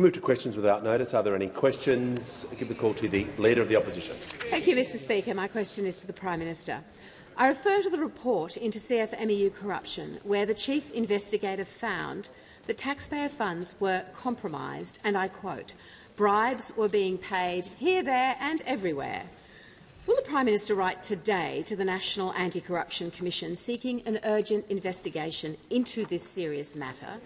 We'll move to questions without notice. Are there any questions? I give the call to the Leader of the Opposition. Thank you, Mr Speaker. My question is to the Prime Minister. I refer to the report into CFMEU corruption, where the Chief Investigator found that taxpayer funds were compromised, and I quote, "Bribes were being paid here, there and everywhere." Will the Prime Minister write today to the National Anti-Corruption Commission seeking an urgent investigation into this serious matter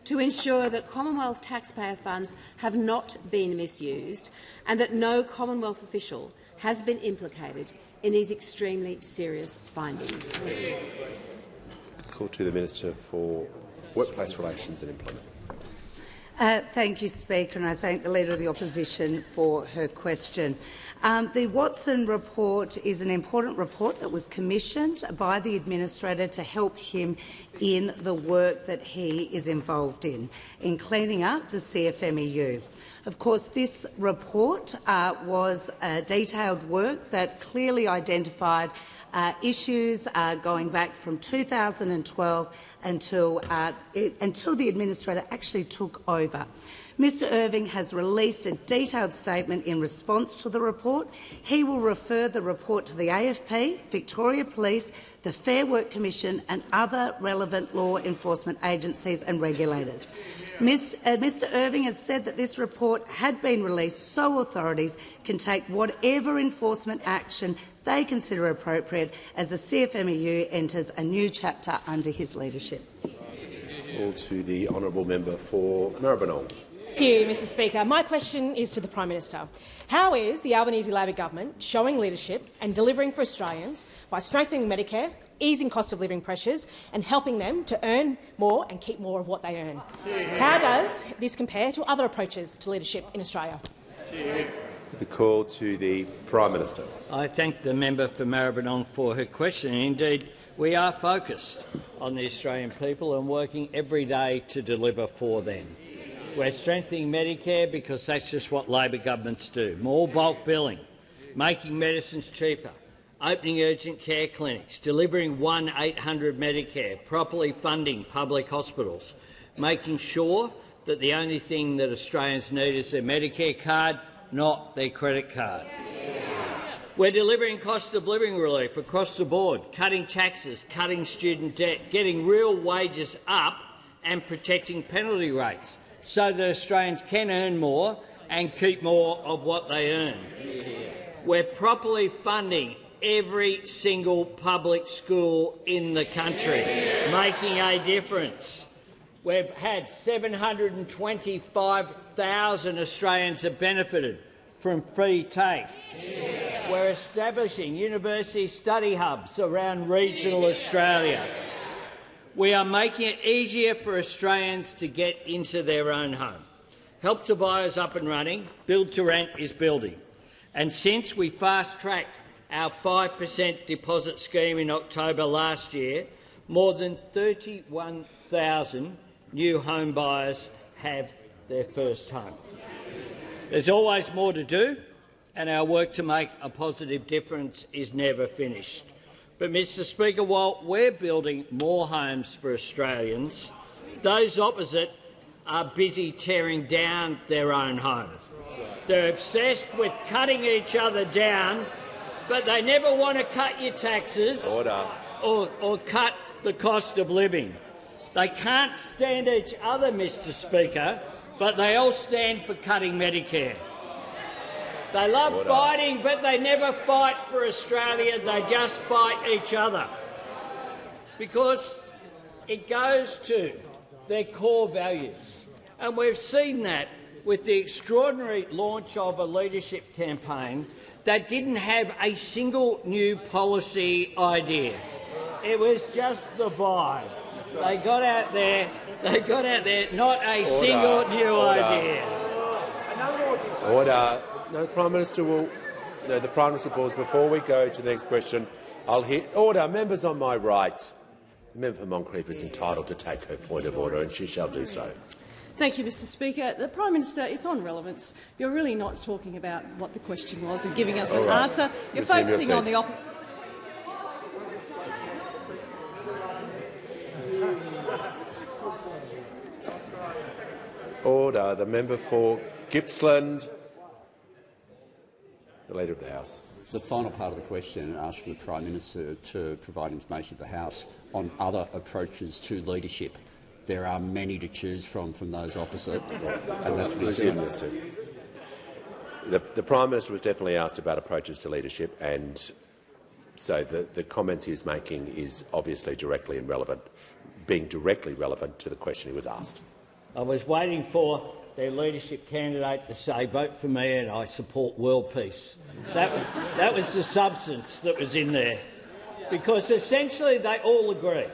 to ensure that Commonwealth taxpayer funds have not been misused and that no Commonwealth official has been implicated in these extremely serious findings? Call to the Minister for Workplace Relations and Employment. Thank you, Speaker, and I thank the Leader of the Opposition for her question. The Watson report is an important report that was commissioned by the Administrator to help him in the work that he is involved in cleaning up the CFMEU. Of course, this report was detailed work that clearly identified issues going back from 2012 until the Administrator actually took over. Mr Irving has released a detailed statement in response to the report. He will refer the report to the AFP, Victoria Police, the Fair Work Commission and other relevant law enforcement agencies and regulators. Mr Irving has said that this report had been released so authorities can take whatever enforcement action they consider appropriate as the CFMEU enters a new chapter under his leadership. Call to the honourable member for Maribyrnong. Thank you, Mr Speaker. My question is to the Prime Minister. How is the Albanese Labor government showing leadership and delivering for Australians by strengthening Medicare, easing cost of living pressures and helping them to earn more and keep more of what they earn? How does this compare to other approaches to leadership in Australia? The call to the Prime Minister. I thank the member for Maribyrnong for her question. Indeed, we are focused on the Australian people and working every day to deliver for them. We're strengthening Medicare because that's just what Labor governments do. More bulk billing, making medicines cheaper, opening urgent care clinics, delivering 1-800 Medicare, properly funding public hospitals, making sure that the only thing that Australians need is their Medicare card, not their credit card. We're delivering cost of living relief across the board, cutting taxes, cutting student debt, getting real wages up and protecting penalty rates so that Australians can earn more and keep more of what they earn. We're properly funding every single public school in the country, making a difference. We've had 725,000 Australians have benefited from free TAFE. We're establishing university study hubs around regional Australia. We are making it easier for Australians to get into their own home. Help to Buy is up and running. Build to Rent is building. And since we fast-tracked our 5% deposit scheme in October last year, more than 31,000 new home buyers have their first home. There's always more to do, and our work to make a positive difference is never finished. But, Mr Speaker, while we're building more homes for Australians, those opposite are busy tearing down their own homes. They're obsessed with cutting each other down, but they never want to cut your taxes or cut the cost of living. They can't stand each other, Mr Speaker, but they all stand for cutting Medicare. They love fighting, but they never fight for Australia. They just fight each other because it goes to their core values. And we've seen that with the extraordinary launch of a leadership campaign that didn't have a single new policy idea. It was just the vibe. They got out there, not a single new idea. Order. No, the Prime Minister will. No, the Prime Minister pause. Before we go to the next question, I'll hear order. Members on my right. The member for Moncrieff is entitled to take her point of order, and she shall do so. Thank you, Mr Speaker. The Prime Minister, it's on relevance. You're really not talking about what the question was and giving us an answer. You're focusing on the opposite. Order. The member for Gippsland, the Leader of the House. The final part of the question asks for the Prime Minister to provide information to the House on other approaches to leadership. There are many to choose from those opposite, and that's the Prime Minister was definitely asked about approaches to leadership, and so the comments he is making is obviously directly relevant to the question he was asked. I was waiting for their leadership candidate to say, vote for me and I support world peace. That was the substance that was in there. Because essentially they all agree.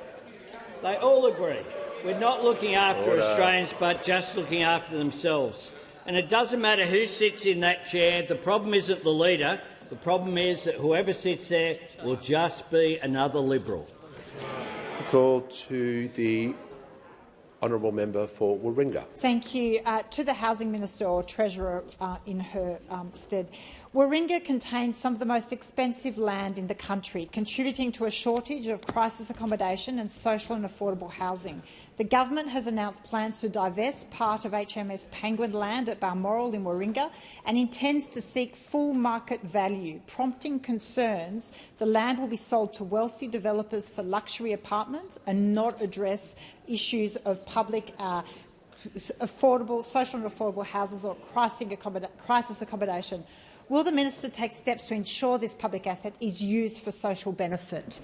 They all agree. We're not looking after Australians but just looking after themselves. And it doesn't matter who sits in that chair. The problem isn't the leader. The problem is that whoever sits there will just be another Liberal. The call to the honourable member for Warringah. Thank you. To the Housing Minister or Treasurer in her stead. Warringah contains some of the most expensive land in the country, contributing to a shortage of crisis accommodation and social and affordable housing. The government has announced plans to divest part of HMS Penguin land at Balmoral in Warringah and intends to seek full market value, prompting concerns the land will be sold to wealthy developers for luxury apartments and not address issues of public affordable, social and affordable houses or crisis accommodation. Will the minister take steps to ensure this public asset is used for social benefit?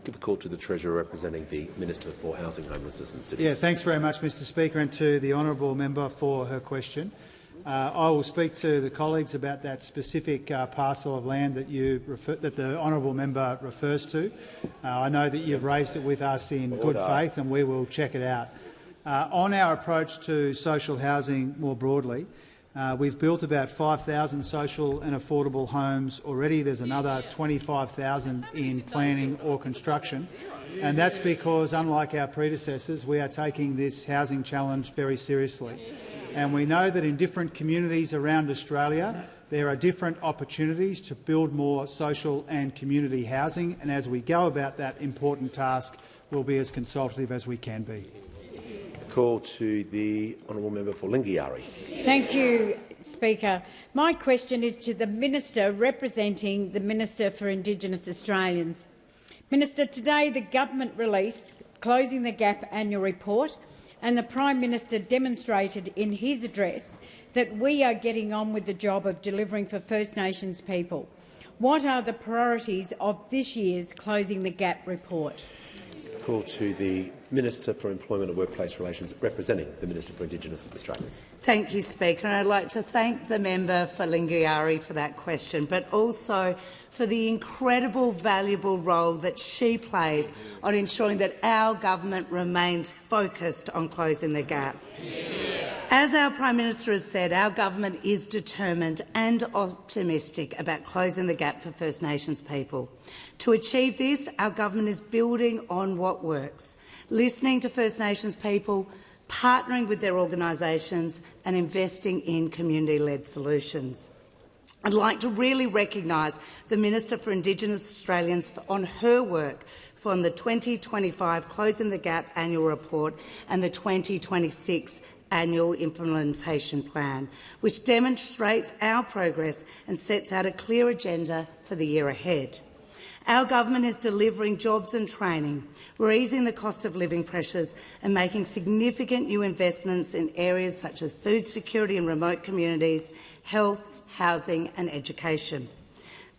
Give a call to the Treasurer representing the Minister for Housing, Homelessness and Cities. Yeah, thanks very much, Mr Speaker, and to the honourable member for her question. I will speak to the colleagues about that specific parcel of land that the honourable member refers to. I know that you've raised it with us in good faith, and we will check it out. On our approach to social housing more broadly, we've built about 5,000 social and affordable homes already. There's another 25,000 in planning or construction. And that's because, unlike our predecessors, we are taking this housing challenge very seriously. And we know that in different communities around Australia, there are different opportunities to build more social and community housing. And as we go about that important task, we'll be as consultative as we can be. Call to the honourable member for Lingiari. Thank you, Speaker. My question is to the Minister representing the Minister for Indigenous Australians. Minister, today the government released Closing the Gap annual report, and the Prime Minister demonstrated in his address that we are getting on with the job of delivering for First Nations people. What are the priorities of this year's Closing the Gap report? Call to the Minister for Employment and Workplace Relations, representing the Minister for Indigenous Australians. Thank you, Speaker. And I'd like to thank the member for Lingiari for that question, but also for the incredible, valuable role that she plays on ensuring that our government remains focused on closing the gap. As our Prime Minister has said, our government is determined and optimistic about closing the gap for First Nations people. To achieve this, our government is building on what works, listening to First Nations people, partnering with their organisations and investing in community-led solutions. I'd like to really recognise the Minister for Indigenous Australians on her work on the 2025 Closing the Gap annual report and the 2026 annual implementation plan, which demonstrates our progress and sets out a clear agenda for the year ahead. Our government is delivering jobs and training. We're easing the cost of living pressures and making significant new investments in areas such as food security in remote communities, health, housing and education.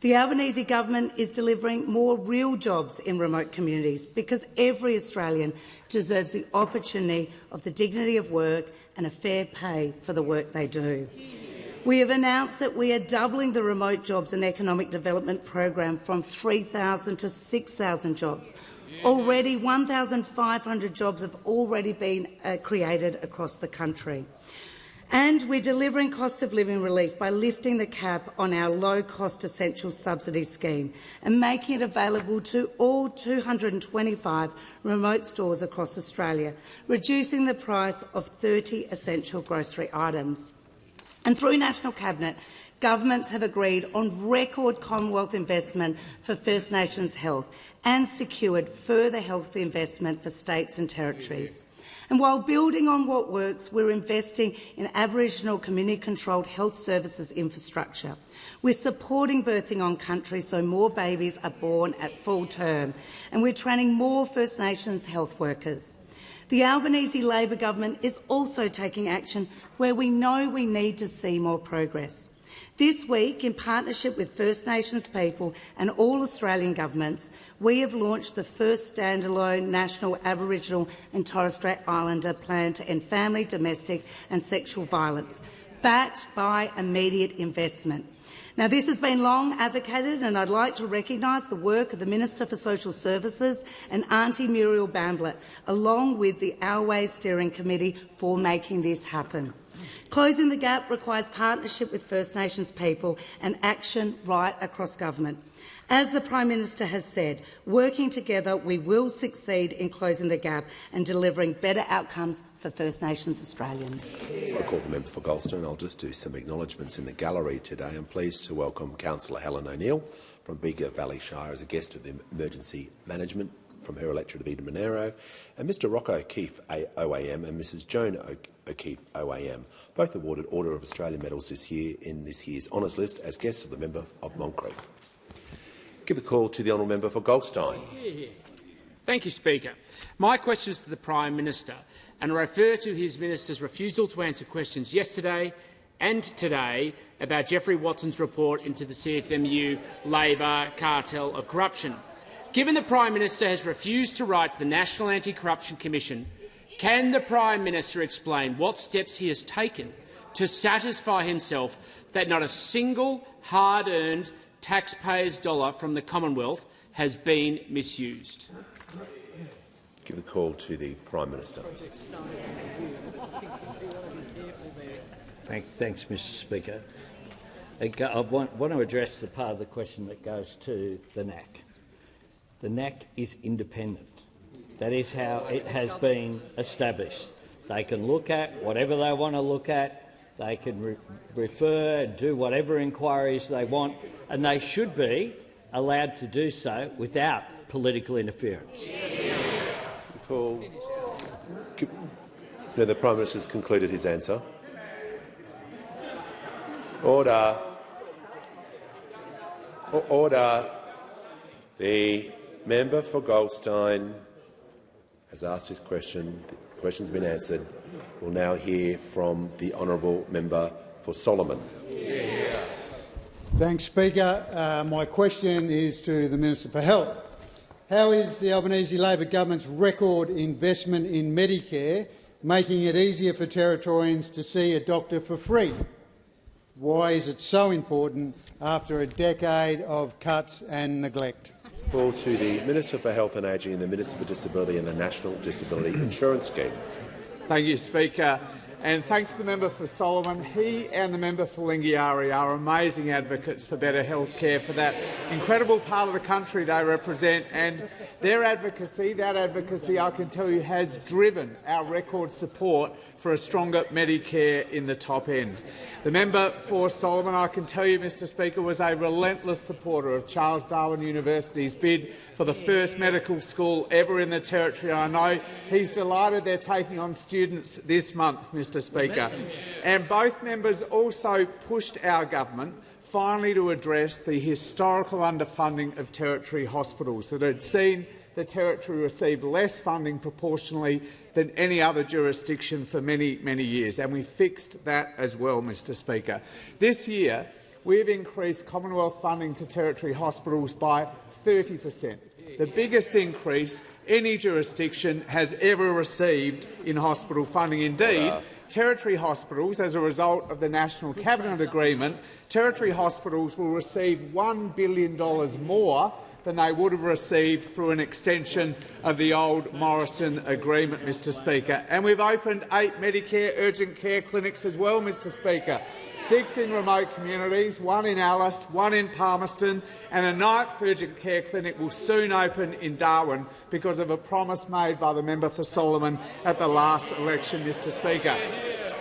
The Albanese government is delivering more real jobs in remote communities because every Australian deserves the opportunity of the dignity of work and a fair pay for the work they do. We have announced that we are doubling the Remote Jobs and Economic Development program from 3,000 to 6,000 jobs. Already 1,500 jobs have already been created across the country. And we're delivering cost of living relief by lifting the cap on our low-cost essential subsidy scheme and making it available to all 225 remote stores across Australia, reducing the price of 30 essential grocery items. And through National Cabinet, governments have agreed on record Commonwealth investment for First Nations health and secured further health investment for states and territories. And while building on what works, we're investing in Aboriginal community-controlled health services infrastructure. We're supporting birthing on country so more babies are born at full term, and we're training more First Nations health workers. The Albanese Labor government is also taking action where we know we need to see more progress. This week, in partnership with First Nations people and all Australian governments, we have launched the first standalone national Aboriginal and Torres Strait Islander plan to end family, domestic and sexual violence, backed by immediate investment. Now, this has been long advocated, and I'd like to recognise the work of the Minister for Social Services and Auntie Muriel Bamblett, along with the Always Steering Committee, for making this happen. Closing the gap requires partnership with First Nations people and action right across government. As the Prime Minister has said, working together we will succeed in closing the gap and delivering better outcomes for First Nations Australians. Before I call the member for Goldstone, I'll just do some acknowledgements in the gallery today. I'm pleased to welcome Councillor Helen O'Neill from Bega Valley Shire as a guest of the Emergency Management from her electorate of Eden Monaro, and Mr Rocco O'Keefe OAM and Mrs Joan O'Keefe OAM, both awarded Order of Australia medals this year in this year's honours list as guests of the member of Moncrieff. Give a call to the honourable member for Goldstein. Thank you, Speaker. My question is to the Prime Minister, and I refer to his minister's refusal to answer questions yesterday and today about Geoffrey Watson's report into the CFMU Labor cartel of corruption. Given the Prime Minister has refused to write to the National Anti-Corruption Commission, can the Prime Minister explain what steps he has taken to satisfy himself that not a single hard-earned taxpayers' dollar from the Commonwealth has been misused? Give a call to the Prime Minister. Thanks, Mr Speaker. I want to address the part of the question that goes to the NAC. The NAC is independent. That is how it has been established. They can look at whatever they want to look at. They can refer and do whatever inquiries they want, and they should be allowed to do so without political interference. No, the Prime Minister has concluded his answer. Order. Order. The member for Goldstein has asked his question. The question's been answered. We'll now hear from the honourable member for Solomon. Thanks, Speaker. My question is to the Minister for Health. How is the Albanese Labor government's record investment in Medicare making it easier for Territorians to see a doctor for free? Why is it so important after a decade of cuts and neglect? Call to the Minister for Health and Ageing and the Minister for Disability and the National Disability Insurance Scheme. Thank you, Speaker. And thanks to the member for Solomon. He and the member for Lingiari are amazing advocates for better health care for that incredible part of the country they represent. And their advocacy, that advocacy, I can tell you, has driven our record support for a stronger Medicare in the top end. The member for Solomon, I can tell you, Mr Speaker, was a relentless supporter of Charles Darwin University's bid for the first medical school ever in the Territory. I know he's delighted they're taking on students this month, Mr Speaker. And both members also pushed our government finally to address the historical underfunding of Territory hospitals that had seen the Territory receive less funding proportionally than any other jurisdiction for many, many years, and we fixed that as well, Mr Speaker. This year, we've increased Commonwealth funding to Territory hospitals by 30%, the biggest increase any jurisdiction has ever received in hospital funding. Indeed, Territory hospitals, as a result of the National Cabinet Agreement, Territory hospitals will receive $1 billion more than they would have received through an extension of the old Morrison agreement, Mr Speaker. And we've opened 8 Medicare urgent care clinics as well, Mr Speaker. 6 in remote communities, 1 in Alice, 1 in Palmerston, and a 9th urgent care clinic will soon open in Darwin because of a promise made by the member for Solomon at the last election, Mr Speaker.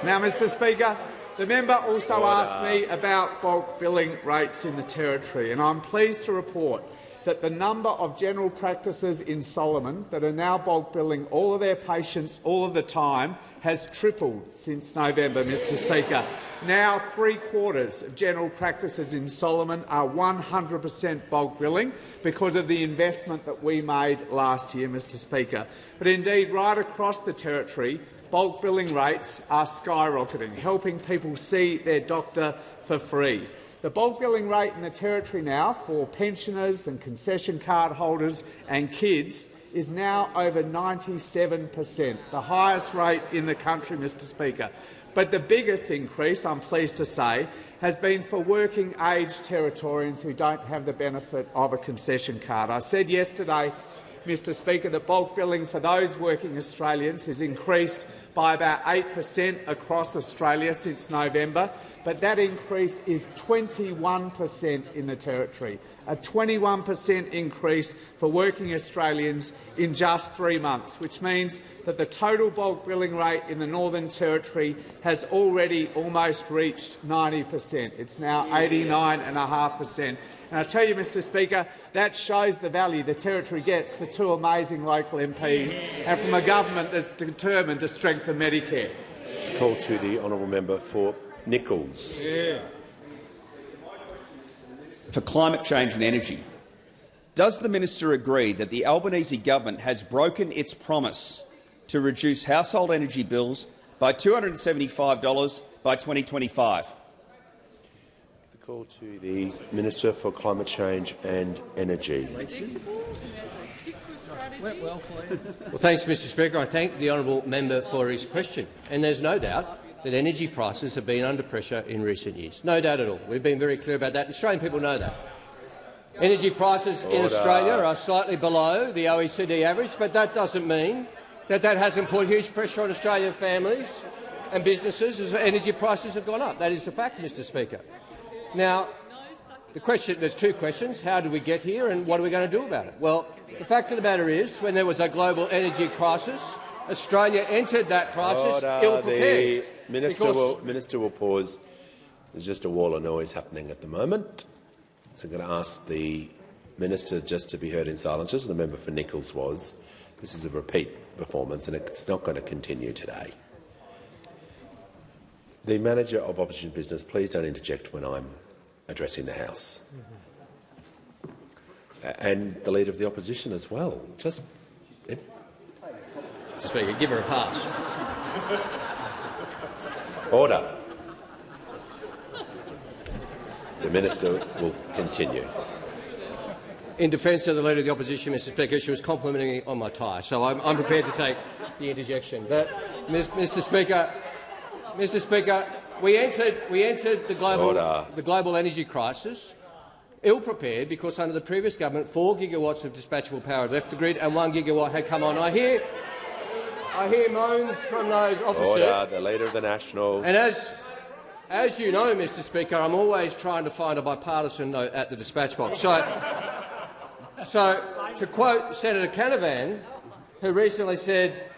Now, Mr Speaker, the member also asked me about bulk billing rates in the Territory, and I'm pleased to report that the number of general practices in Solomon that are now bulk billing all of their patients all of the time has tripled since November, Mr Speaker. Now 3/4 of general practices in Solomon are 100% bulk billing because of the investment that we made last year, Mr Speaker. But indeed, right across the Territory, bulk billing rates are skyrocketing, helping people see their doctor for free. The bulk billing rate in the Territory now for pensioners and concession card holders and kids is now over 97%, the highest rate in the country, Mr Speaker. But the biggest increase, I'm pleased to say, has been for working-age Territorians who don't have the benefit of a concession card. I said yesterday, Mr Speaker, that bulk billing for those working Australians has increased by about 8% across Australia since November, but that increase is 21% in the Territory, a 21% increase for working Australians in just 3 months, which means that the total bulk billing rate in the Northern Territory has already almost reached 90%. It's now 89.5%. And I tell you, Mr Speaker, that shows the value the Territory gets for two amazing local MPs and from a government that's determined to strengthen Medicare. Call to the honourable member for Nichols. For climate change and energy, does the minister agree that the Albanese government has broken its promise to reduce household energy bills by $275 by 2025? Call to the Minister for Climate Change and Energy. Well, thanks, Mr Speaker. I thank the honourable member for his question. And there's no doubt that energy prices have been under pressure in recent years. No doubt at all. We've been very clear about that. Australian people know that. Energy prices in Australia are slightly below the OECD average, but that doesn't mean that hasn't put huge pressure on Australian families and businesses as energy prices have gone up. That is the fact, Mr Speaker. Now, there's two questions. How did we get here and what are we going to do about it? Well, the fact of the matter is, when there was a global energy crisis, Australia entered that crisis ill-prepared. The Minister will pause. There's just a wall of noise happening at the moment. So I'm going to ask the Minister just to be heard in silence, just as the member for Nichols was. This is a repeat performance and it's not going to continue today. The Manager of Opposition Business, please don't interject when I'm addressing the House. And the Leader of the Opposition as well. Just... Mr Speaker, give her a pass. Order. The Minister will continue. In defence of the Leader of the Opposition, Mr Speaker, she was complimenting me on my tie, so I'm prepared to take the interjection. But, Mr Speaker, we entered the global energy crisis ill-prepared because under the previous government 4 gigawatts of dispatchable power had left the grid and 1 gigawatt had come on. I hear moans from those opposite. Order. The Leader of the Nationals. And as you know, Mr Speaker, I'm always trying to find a bipartisan note at the dispatch box. So to quote Senator Canavan, who recently said,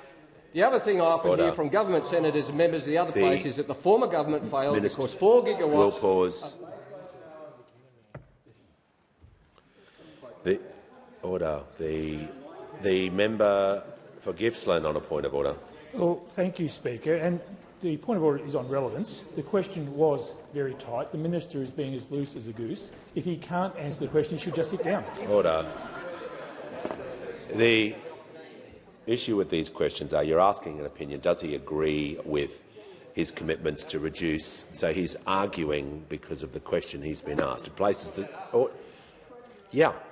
the other thing I often hear from government senators and members of the other place is that the former government failed because 4 gigawatts... Will pause. The member for Gippsland on a point of order. Well, thank you, Speaker. And the point of order is on relevance. The question was very tight. The minister is being as loose as a goose. If he can't answer the question, he should just sit down. Order. The issue with these questions are you're asking an opinion. Does he agree with his commitments to reduce? So he's arguing because of the question he's been asked. It places the,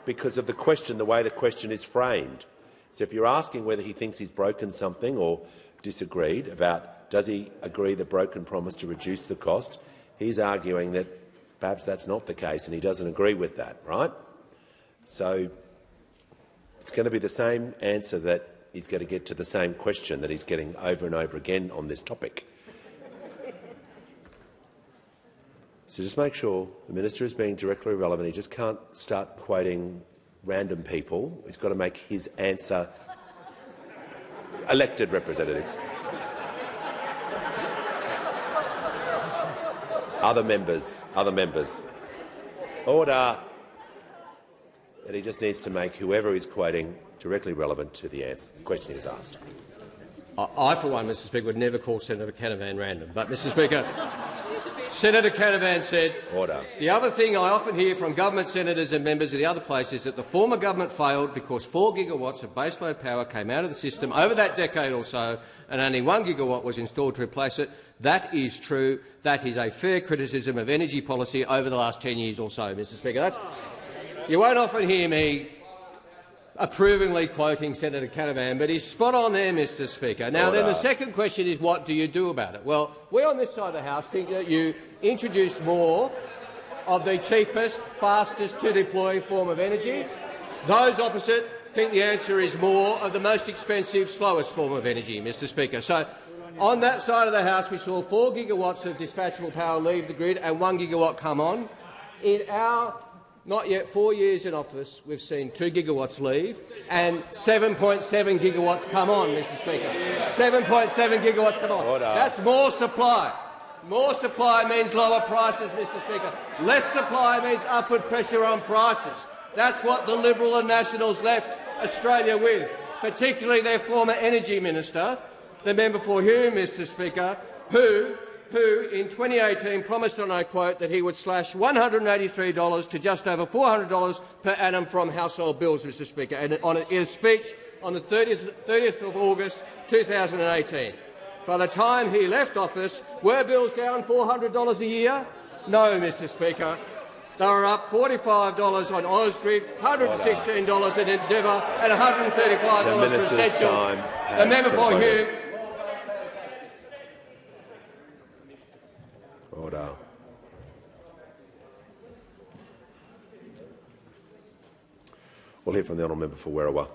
because of the question, the way the question is framed. So if you're asking whether he thinks he's broken something or disagreed about does he agree the broken promise to reduce the cost, he's arguing that perhaps that's not the case and he doesn't agree with that, right? So it's going to be the same answer that he's going to get to the same question that he's getting over and over again on this topic. So just make sure the minister is being directly relevant. He just can't start quoting random people. He's got to make his answer elected representatives. Other members. Order. that he just needs to make whoever he's quoting directly relevant to the question he was asked. I, for one, Mr Speaker, would never call Senator Canavan random. But, Mr Speaker, Senator Canavan said, Order. The other thing I often hear from government senators and members of the other places is that the former government failed because 4 gigawatts of baseload power came out of the system over that decade or so, and only 1 gigawatt was installed to replace it. That is true. That is a fair criticism of energy policy over the last 10 years or so, Mr Speaker. You won't often hear me approvingly quoting Senator Canavan, but he's spot on there, Mr Speaker. Now, then the second question is, what do you do about it? Well, we on this side of the House think that you introduce more of the cheapest, fastest to deploy form of energy. Those opposite think the answer is more of the most expensive, slowest form of energy, Mr Speaker. So, on that side of the House, we saw 4 gigawatts of dispatchable power leave the grid and 1 gigawatt come on. In our not yet 4 years in office, we've seen 2 gigawatts leave and 7.7 gigawatts come on, Mr Speaker. 7.7 gigawatts come on. Order. That's more supply. More supply means lower prices, Mr Speaker. Less supply means upward pressure on prices. That's what the Liberal and Nationals left Australia with, particularly their former Energy Minister, the member for Hume, Mr Speaker, who in 2018 promised, and I quote, that he would slash $183 to just over $400 per annum from household bills, Mr Speaker, and in a speech on the 30th of August 2018. By the time he left office, were bills down $400 a year? No, Mr Speaker. They were up $45 on Ausgrid, $116 in Endeavour and $135 for Essential. The member for Hume. Order. We'll hear from the honourable member for Werriwa.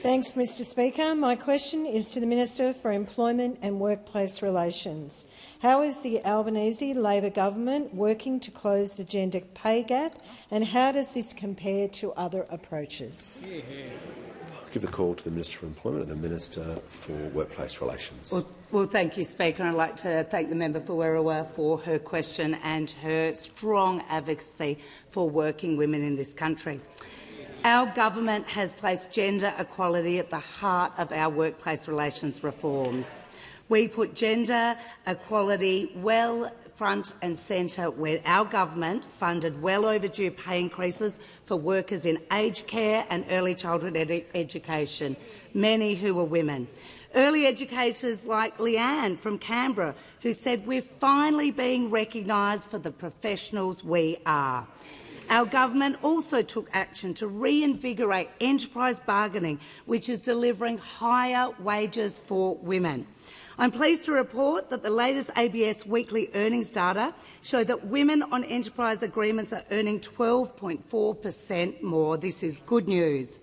Thanks, Mr Speaker. My question is to the Minister for Employment and Workplace Relations. How is the Albanese Labor government working to close the gender pay gap, and how does this compare to other approaches? I'll give the call to the Minister for Employment and the Minister for Workplace Relations. Well, thank you, Speaker. I'd like to thank the member for Werriwa for her question and her strong advocacy for working women in this country. Our government has placed gender equality at the heart of our workplace relations reforms. We put gender equality well front and centre when our government funded well overdue pay increases for workers in aged care and early childhood education, many who were women. Early educators like Leanne from Canberra, who said, "We're finally being recognised for the professionals we are." Our government also took action to reinvigorate enterprise bargaining, which is delivering higher wages for women. I'm pleased to report that the latest ABS weekly earnings data show that women on enterprise agreements are earning 12.4% more. This is good news.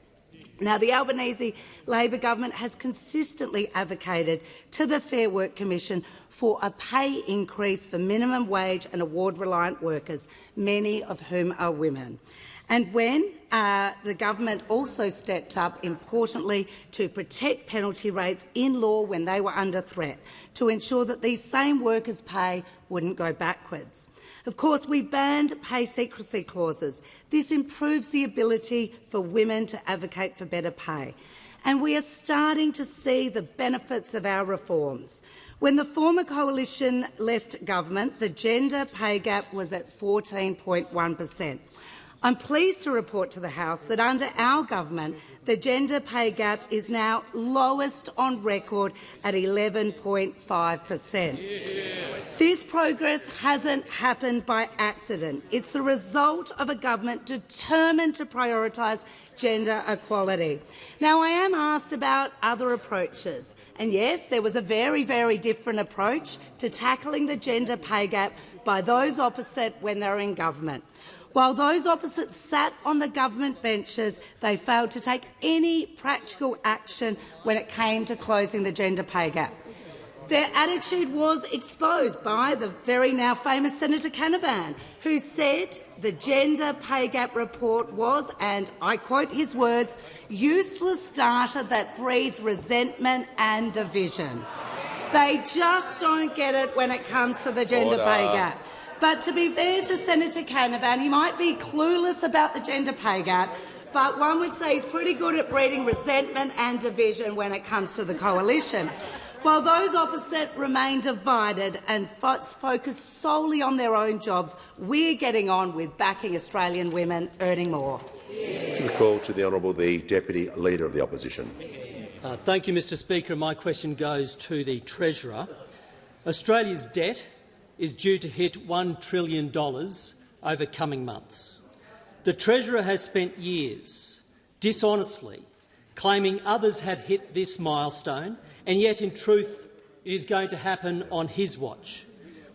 Now, the Albanese Labor government has consistently advocated to the Fair Work Commission for a pay increase for minimum wage and award-reliant workers, many of whom are women. And when the government also stepped up, importantly, to protect penalty rates in law when they were under threat, to ensure that these same workers' pay wouldn't go backwards. Of course, we banned pay secrecy clauses. This improves the ability for women to advocate for better pay. And we are starting to see the benefits of our reforms. When the former coalition left government, the gender pay gap was at 14.1%. I'm pleased to report to the House that under our government, the gender pay gap is now lowest on record at 11.5%. This progress hasn't happened by accident. It's the result of a government determined to prioritise gender equality. Now, I am asked about other approaches. And yes, there was a very, very different approach to tackling the gender pay gap by those opposite when they were in government. While those opposite sat on the government benches, they failed to take any practical action when it came to closing the gender pay gap. Their attitude was exposed by the very now famous Senator Canavan, who said the gender pay gap report was, and I quote his words, useless data that breeds resentment and division. They just don't get it when it comes to the gender pay gap. But to be fair to Senator Canavan, he might be clueless about the gender pay gap, but one would say he's pretty good at breeding resentment and division when it comes to the coalition. While those opposite remain divided and focus solely on their own jobs, we're getting on with backing Australian women earning more. The call to the Honourable the Deputy Leader of the Opposition. Thank you, Mr Speaker. My question goes to the Treasurer. Australia's debt is due to hit $1 trillion over coming months. The Treasurer has spent years dishonestly claiming others had hit this milestone, and yet, in truth, it is going to happen on his watch.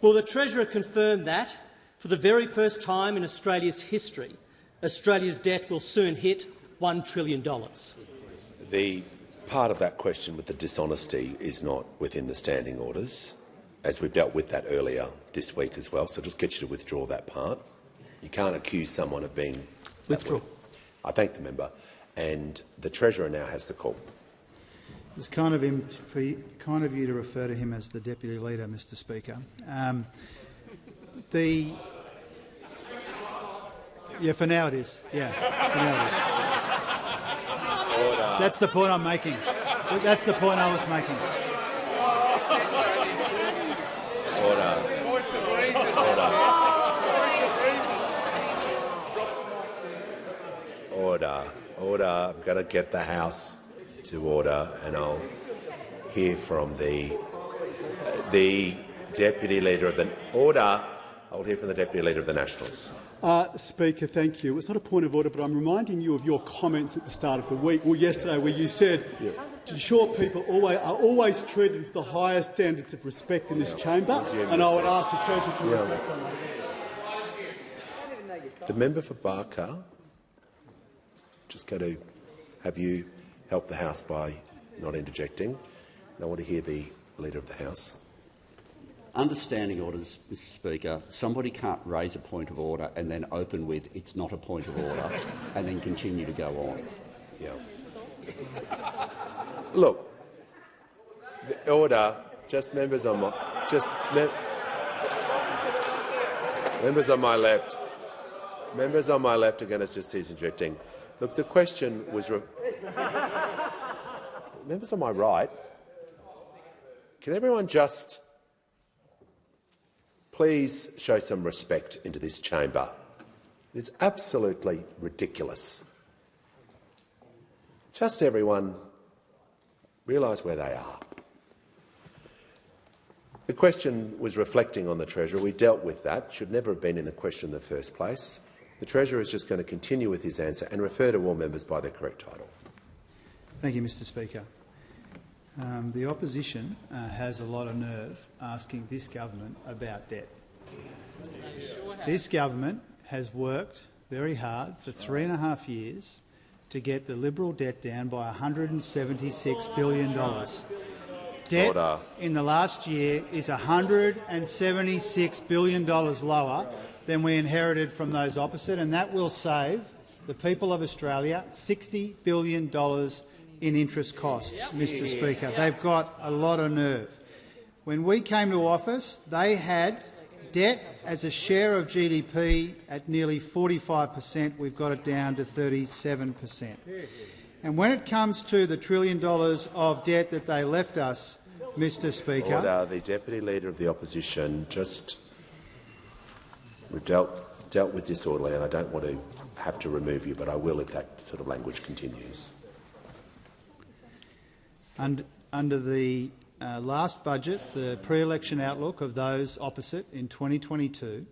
Will the Treasurer confirm that, for the very first time in Australia's history, Australia's debt will soon hit $1 trillion? The part of that question with the dishonesty is not within the standing orders, as we've dealt with that earlier this week as well, so I'll just get you to withdraw that part. You can't accuse someone of being— Withdraw. I thank the member, and the Treasurer now has the call. It's kind of you to refer to him as the Deputy Leader, Mr Speaker. For now it is. Yeah, for now it is. Order. That's the point I'm making. That's the point I was making. Order. I'm going to get the House to order, and I'll hear from the Deputy Leader of the I'll hear from the Deputy Leader of the Nationals. Speaker, thank you. It's not a point of order, but I'm reminding you of your comments at the start of the week, or yesterday, where you said short people are always treated with the highest standards of respect in this chamber, and I would ask the Treasurer to reflect on that. The member for Barker, just going to have you help the House by not interjecting. And I want to hear the Leader of the House. Under standing orders, Mr Speaker, somebody can't raise a point of order and then open with "it's not a point of order" and then continue to go on. Yeah. Look, the order. Just members on my members on my left. Members on my left are going to just cease interjecting. Look, the question was. Members on my right, can everyone just please show some respect into this chamber? It is absolutely ridiculous. Just everyone realise where they are. The question was reflecting on the Treasurer. We dealt with that. Should never have been in the question in the first place. The Treasurer is just going to continue with his answer and refer to all members by their correct title. Thank you, Mr Speaker. The opposition has a lot of nerve asking this government about debt. This government has worked very hard for 3.5 years to get the Liberal debt down by $176 billion. Debt in the last year is $176 billion lower than we inherited from those opposite, and that will save the people of Australia $60 billion in interest costs, Mr Speaker. They've got a lot of nerve. When we came to office, they had debt as a share of GDP at nearly 45%. We've got it down to 37%. And when it comes to the $1 trillion of debt that they left us, Mr Speaker— Order. The Deputy Leader of the Opposition, we've dealt with disorderly, and I don't want to have to remove you, but I will if that sort of language continues. Under the last budget, the pre-election outlook of those opposite in 2022,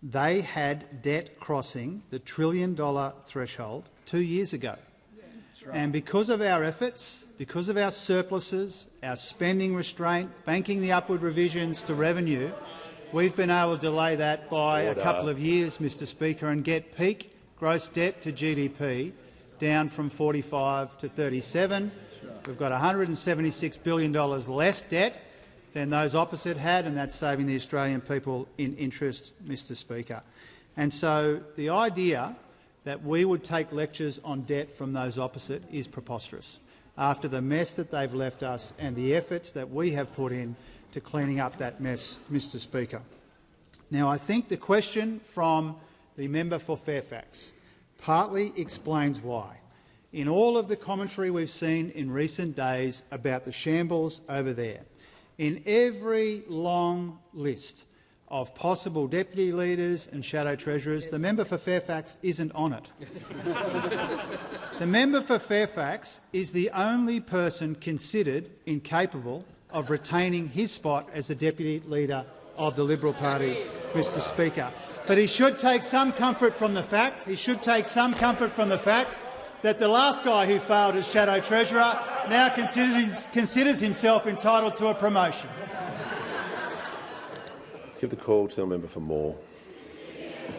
they had debt crossing the $1 trillion threshold 2 years ago. And because of our efforts, because of our surpluses, our spending restraint, banking the upward revisions to revenue, we've been able to delay that by a couple of years, Mr Speaker, and get peak gross debt to GDP down from 45 to 37. We've got $176 billion less debt than those opposite had, and that's saving the Australian people in interest, Mr Speaker. And so the idea that we would take lectures on debt from those opposite is preposterous, after the mess that they've left us and the efforts that we have put in to cleaning up that mess, Mr Speaker. Now, I think the question from the member for Fairfax partly explains why. In all of the commentary we've seen in recent days about the shambles over there, in every long list of possible deputy leaders and shadow treasurers, the member for Fairfax isn't on it. The member for Fairfax is the only person considered incapable of retaining his spot as the deputy leader of the Liberal Party, Mr. Speaker. But he should take some comfort from the fact, that the last guy who failed as shadow treasurer now considers himself entitled to a promotion. Give the call to the member for Moore.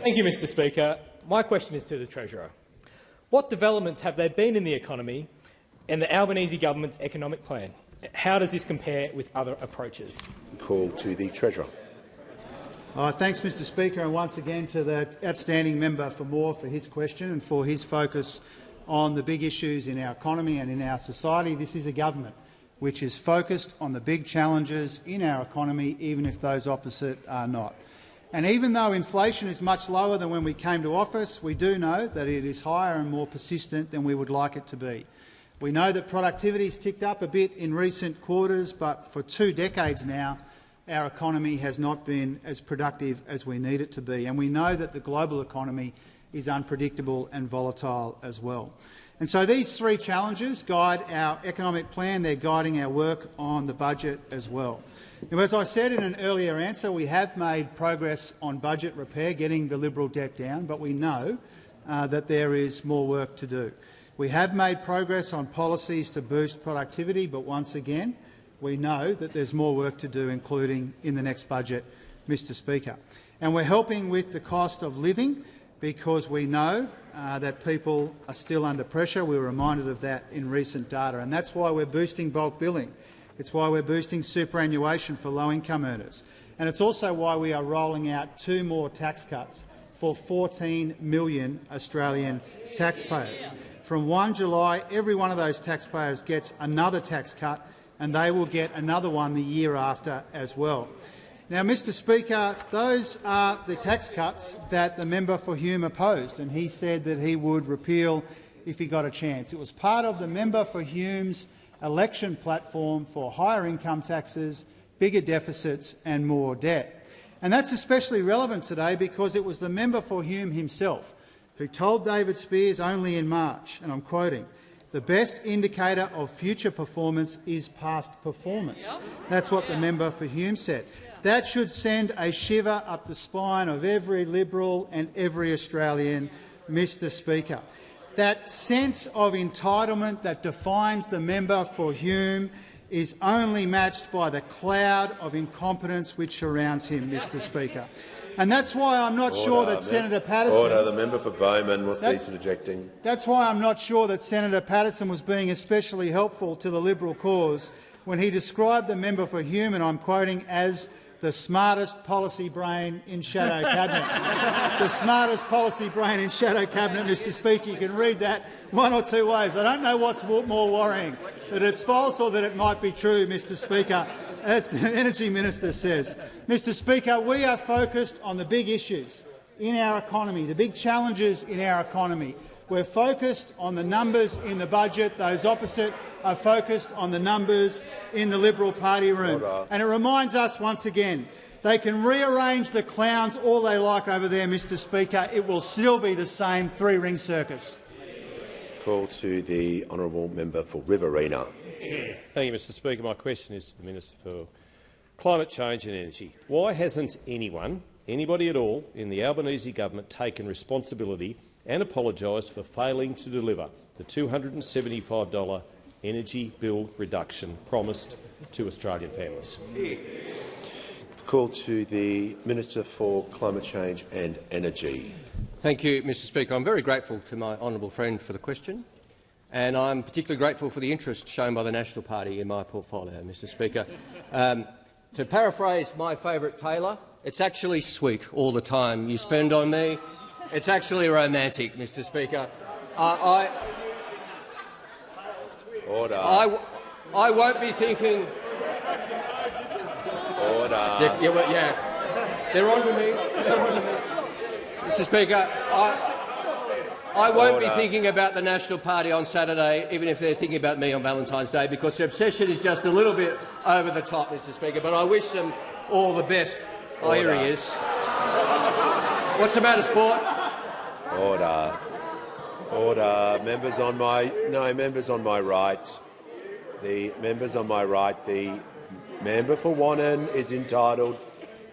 Thank you, Mr. Speaker. My question is to the Treasurer. What developments have there been in the economy and the Albanese government's economic plan? How does this compare with other approaches? Call to the Treasurer. Thanks, Mr. Speaker, and once again to the outstanding member for Moore for his question and for his focus on the big issues in our economy and in our society. This is a government which is focused on the big challenges in our economy, even if those opposite are not. And even though inflation is much lower than when we came to office, we do know that it is higher and more persistent than we would like it to be. We know that productivity has ticked up a bit in recent quarters, but for 2 decades now, our economy has not been as productive as we need it to be. And we know that the global economy is unpredictable and volatile as well. And so these 3 challenges guide our economic plan. They're guiding our work on the budget as well. Now, as I said in an earlier answer, we have made progress on budget repair, getting the Liberal debt down, but we know that there is more work to do. We have made progress on policies to boost productivity, but once again, we know that there's more work to do, including in the next budget, Mr. Speaker. And we're helping with the cost of living because we know that people are still under pressure. We were reminded of that in recent data, and that's why we're boosting bulk billing. It's why we're boosting superannuation for low-income earners. And it's also why we are rolling out 2 more tax cuts for 14 million Australian taxpayers. From 1 July, every one of those taxpayers gets another tax cut, and they will get another one the year after as well. Now, Mr. Speaker, those are the tax cuts that the member for Hume opposed, and he said that he would repeal if he got a chance. It was part of the member for Hume's election platform for higher income taxes, bigger deficits and more debt. And that's especially relevant today because it was the member for Hume himself who told David Spears only in March, and I'm quoting, "The best indicator of future performance is past performance." That's what the member for Hume said. That should send a shiver up the spine of every Liberal and every Australian, Mr. Speaker. That sense of entitlement that defines the member for Hume is only matched by the cloud of incompetence which surrounds him, Mr. Speaker. And that's why I'm not sure that Senator Patterson— Order. The member for Bowman will cease interjecting. That's why I'm not sure that Senator Patterson was being especially helpful to the Liberal cause when he described the member for Hume, and I'm quoting, as the smartest policy brain in shadow cabinet. The smartest policy brain in shadow cabinet, Mr. Speaker. You can read that 1 or 2 ways. I don't know what's more worrying, that it's false or that it might be true, Mr. Speaker, as the Energy Minister says. Mr. Speaker, we are focused on the big issues in our economy, the big challenges in our economy. We're focused on the numbers in the budget. Those opposite are focused on the numbers in the Liberal Party room. And it reminds us once again, they can rearrange the clowns all they like over there, Mr. Speaker. It will still be the same 3-ring circus. Call to the honourable member for Riverina. Thank you, Mr. Speaker. My question is to the Minister for Climate Change and Energy. Why hasn't anybody at all in the Albanese government taken responsibility and apologised for failing to deliver the $275 energy bill reduction promised to Australian families? Call to the Minister for Climate Change and Energy. Thank you, Mr. Speaker. I'm very grateful to my honourable friend for the question, and I'm particularly grateful for the interest shown by the National Party in my portfolio, Mr. Speaker. To paraphrase my favourite tailor, it's actually sweet all the time you spend on me. It's actually romantic, Mr. Speaker. Order. I won't be thinking— Order. Yeah. They're on to me. Mr Speaker, I won't be thinking about the National Party on Saturday, even if they're thinking about me on Valentine's Day, because their obsession is just a little bit over the top, Mr Speaker. But I wish them all the best. Oh, here he is. What's the matter, sport? Order. Order. Members on my right. The members on my right. The member for Wannon is entitled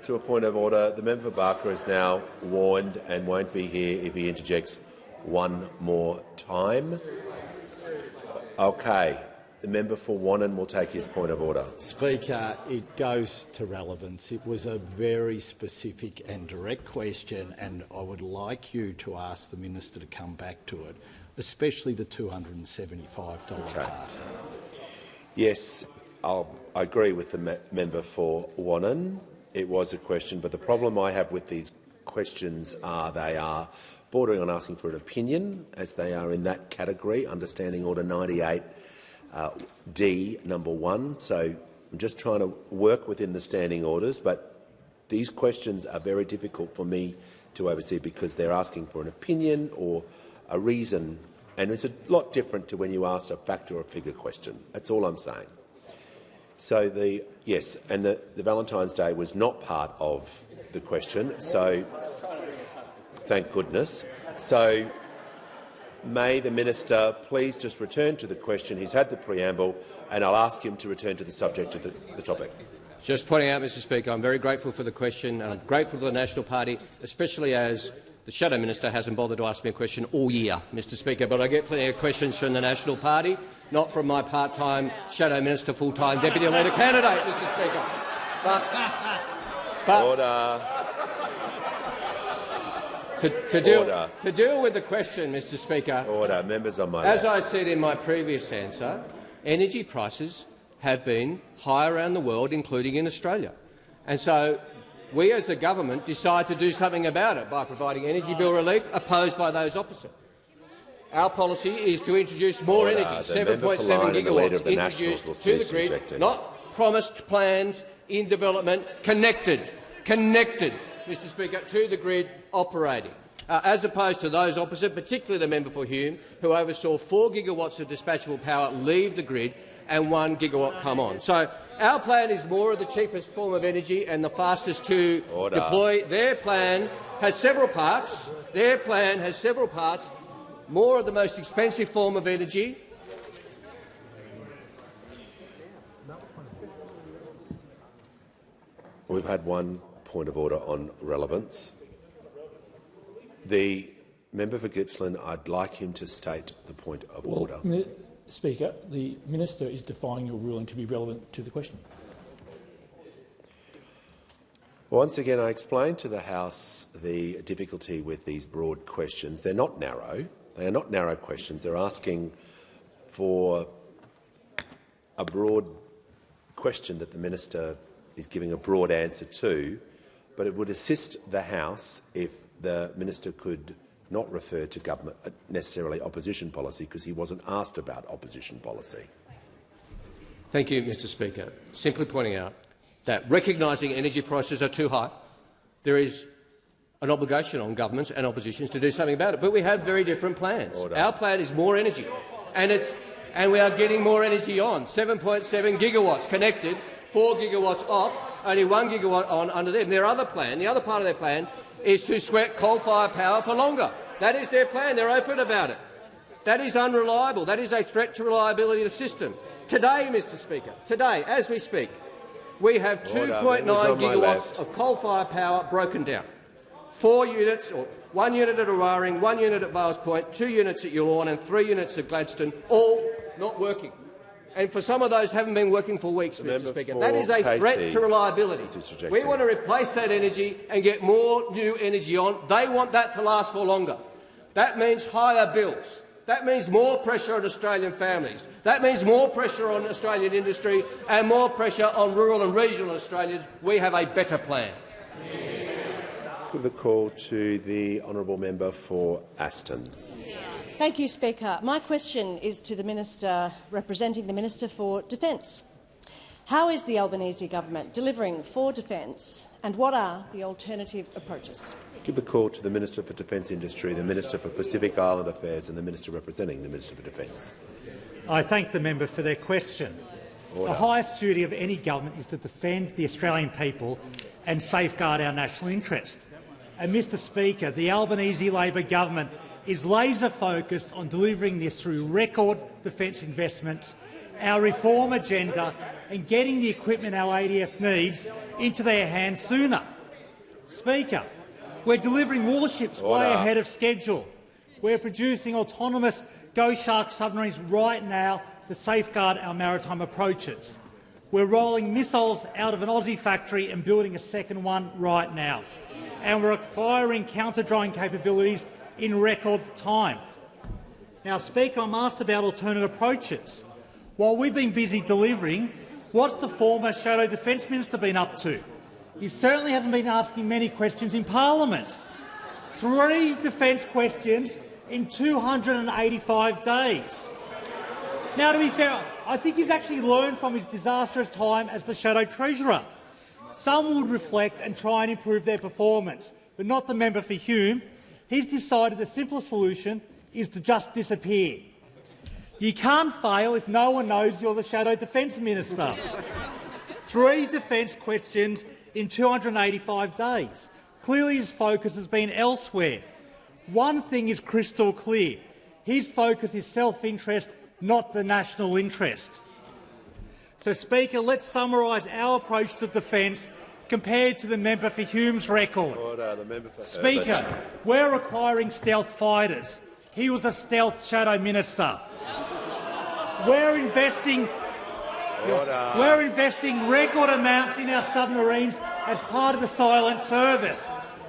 to a point of order. The member for Barker is now warned and won't be here if he interjects one more time. Okay. The member for Wannon will take his point of order. Speaker, it goes to relevance. It was a very specific and direct question, and I would like you to ask the minister to come back to it, especially the $275 part. Yes, I agree with the member for Wannon. It was a question, but the problem I have with these questions are they are bordering on asking for an opinion, as they are in that category, understanding Order 98. D, number 1. So I'm just trying to work within the standing orders, but these questions are very difficult for me to oversee because they're asking for an opinion or a reason, and it's a lot different to when you ask a fact or a figure question. That's all I'm saying. So the Valentine's Day was not part of the question, so thank goodness. So may the minister please just return to the question. He's had the preamble, and I'll ask him to return to the subject of the topic. Just pointing out, Mr Speaker, I'm very grateful for the question, and I'm grateful to the National Party, especially as the Shadow Minister hasn't bothered to ask me a question all year, Mr Speaker, but I get plenty of questions from the National Party, not from my part-time Shadow Minister, full-time Deputy Leader candidate, Mr Speaker. But Order. To deal with the question, Mr Speaker, Order. Members on my as left. I said in my previous answer, energy prices have been high around the world, including in Australia. And so we as a government decide to do something about it by providing energy bill relief opposed by those opposite. Our policy is to introduce more energy, 7.7 gigawatts introduced to the grid, not promised plans in development, connected, Mr Speaker, to the grid operating, as opposed to those opposite, particularly the member for Hume, who oversaw 4 gigawatts of dispatchable power leave the grid and 1 gigawatt come on. So our plan is more of the cheapest form of energy and the fastest to deploy. Their plan has several parts. More of the most expensive form of energy. We've had one point of order on relevance. The member for Gippsland, I'd like him to state the point of order. Speaker, the minister is defying your ruling to be relevant to the question. Once again, I explained to the House the difficulty with these broad questions. They're not narrow. They are not narrow questions. They're asking for a broad question that the minister is giving a broad answer to, but it would assist the House if the minister could not refer to government necessarily opposition policy, because he wasn't asked about opposition policy. Thank you, Mr Speaker. Simply pointing out that recognising energy prices are too high, there is an obligation on governments and oppositions to do something about it. But we have very different plans. Our plan is more energy, and we are getting more energy on. 7.7 gigawatts connected, 4 gigawatts off, only 1 gigawatt on under them. Their other plan, the other part of their plan, is to sweat coal-fired power for longer. That is their plan. They're open about it. That is unreliable. That is a threat to reliability of the system. Today, Mr Speaker, today, as we speak, we have 2.9 gigawatts of coal-fired power broken down. 4 units, or 1 unit at Araring, 1 unit at Vales Point, 2 units at Yulorn and 3 units at Gladstone, all not working. And for some of those haven't been working for weeks, Mr Speaker. That is a threat to reliability. We want to replace that energy and get more new energy on. They want that to last for longer. That means higher bills. That means more pressure on Australian families. That means more pressure on Australian industry and more pressure on rural and regional Australians. We have a better plan. Give the call to the honourable member for Aston. Thank you, Speaker. My question is to the Minister representing the Minister for Defence. How is the Albanese government delivering for defence, and what are the alternative approaches? Give the call to the Minister for Defence Industry, the Minister for Pacific Island Affairs and the Minister representing the Minister for Defence. I thank the member for their question. Order. The highest duty of any government is to defend the Australian people and safeguard our national interest. And, Mr Speaker, the Albanese Labor government is laser-focused on delivering this through record defence investments, our reform agenda and getting the equipment our ADF needs into their hands sooner. Speaker, we're delivering warships way ahead of schedule. We're producing autonomous Ghost Shark submarines right now to safeguard our maritime approaches. We're rolling missiles out of an Aussie factory and building a second one right now. And we're acquiring counter-drone capabilities in record time. Now, Speaker, I'm asked about alternate approaches. While we've been busy delivering, what's the former Shadow Defence Minister been up to? He certainly hasn't been asking many questions in Parliament. 3 defence questions in 285 days. Now, to be fair, I think he's actually learned from his disastrous time as the Shadow Treasurer. Some would reflect and try and improve their performance, but not the member for Hume. He's decided the simple solution is to just disappear. You can't fail if no one knows you're the Shadow Defence Minister. 3 defence questions in 285 days. Clearly his focus has been elsewhere. One thing is crystal clear. His focus is self-interest, not the national interest. So, Speaker, let's summarise our approach to defence compared to the member for Hume's record. Order, the member for Speaker, Herbert. we're acquiring stealth fighters. He was a stealth Shadow Minister. We're investing record amounts in our submarines as part of the silent service.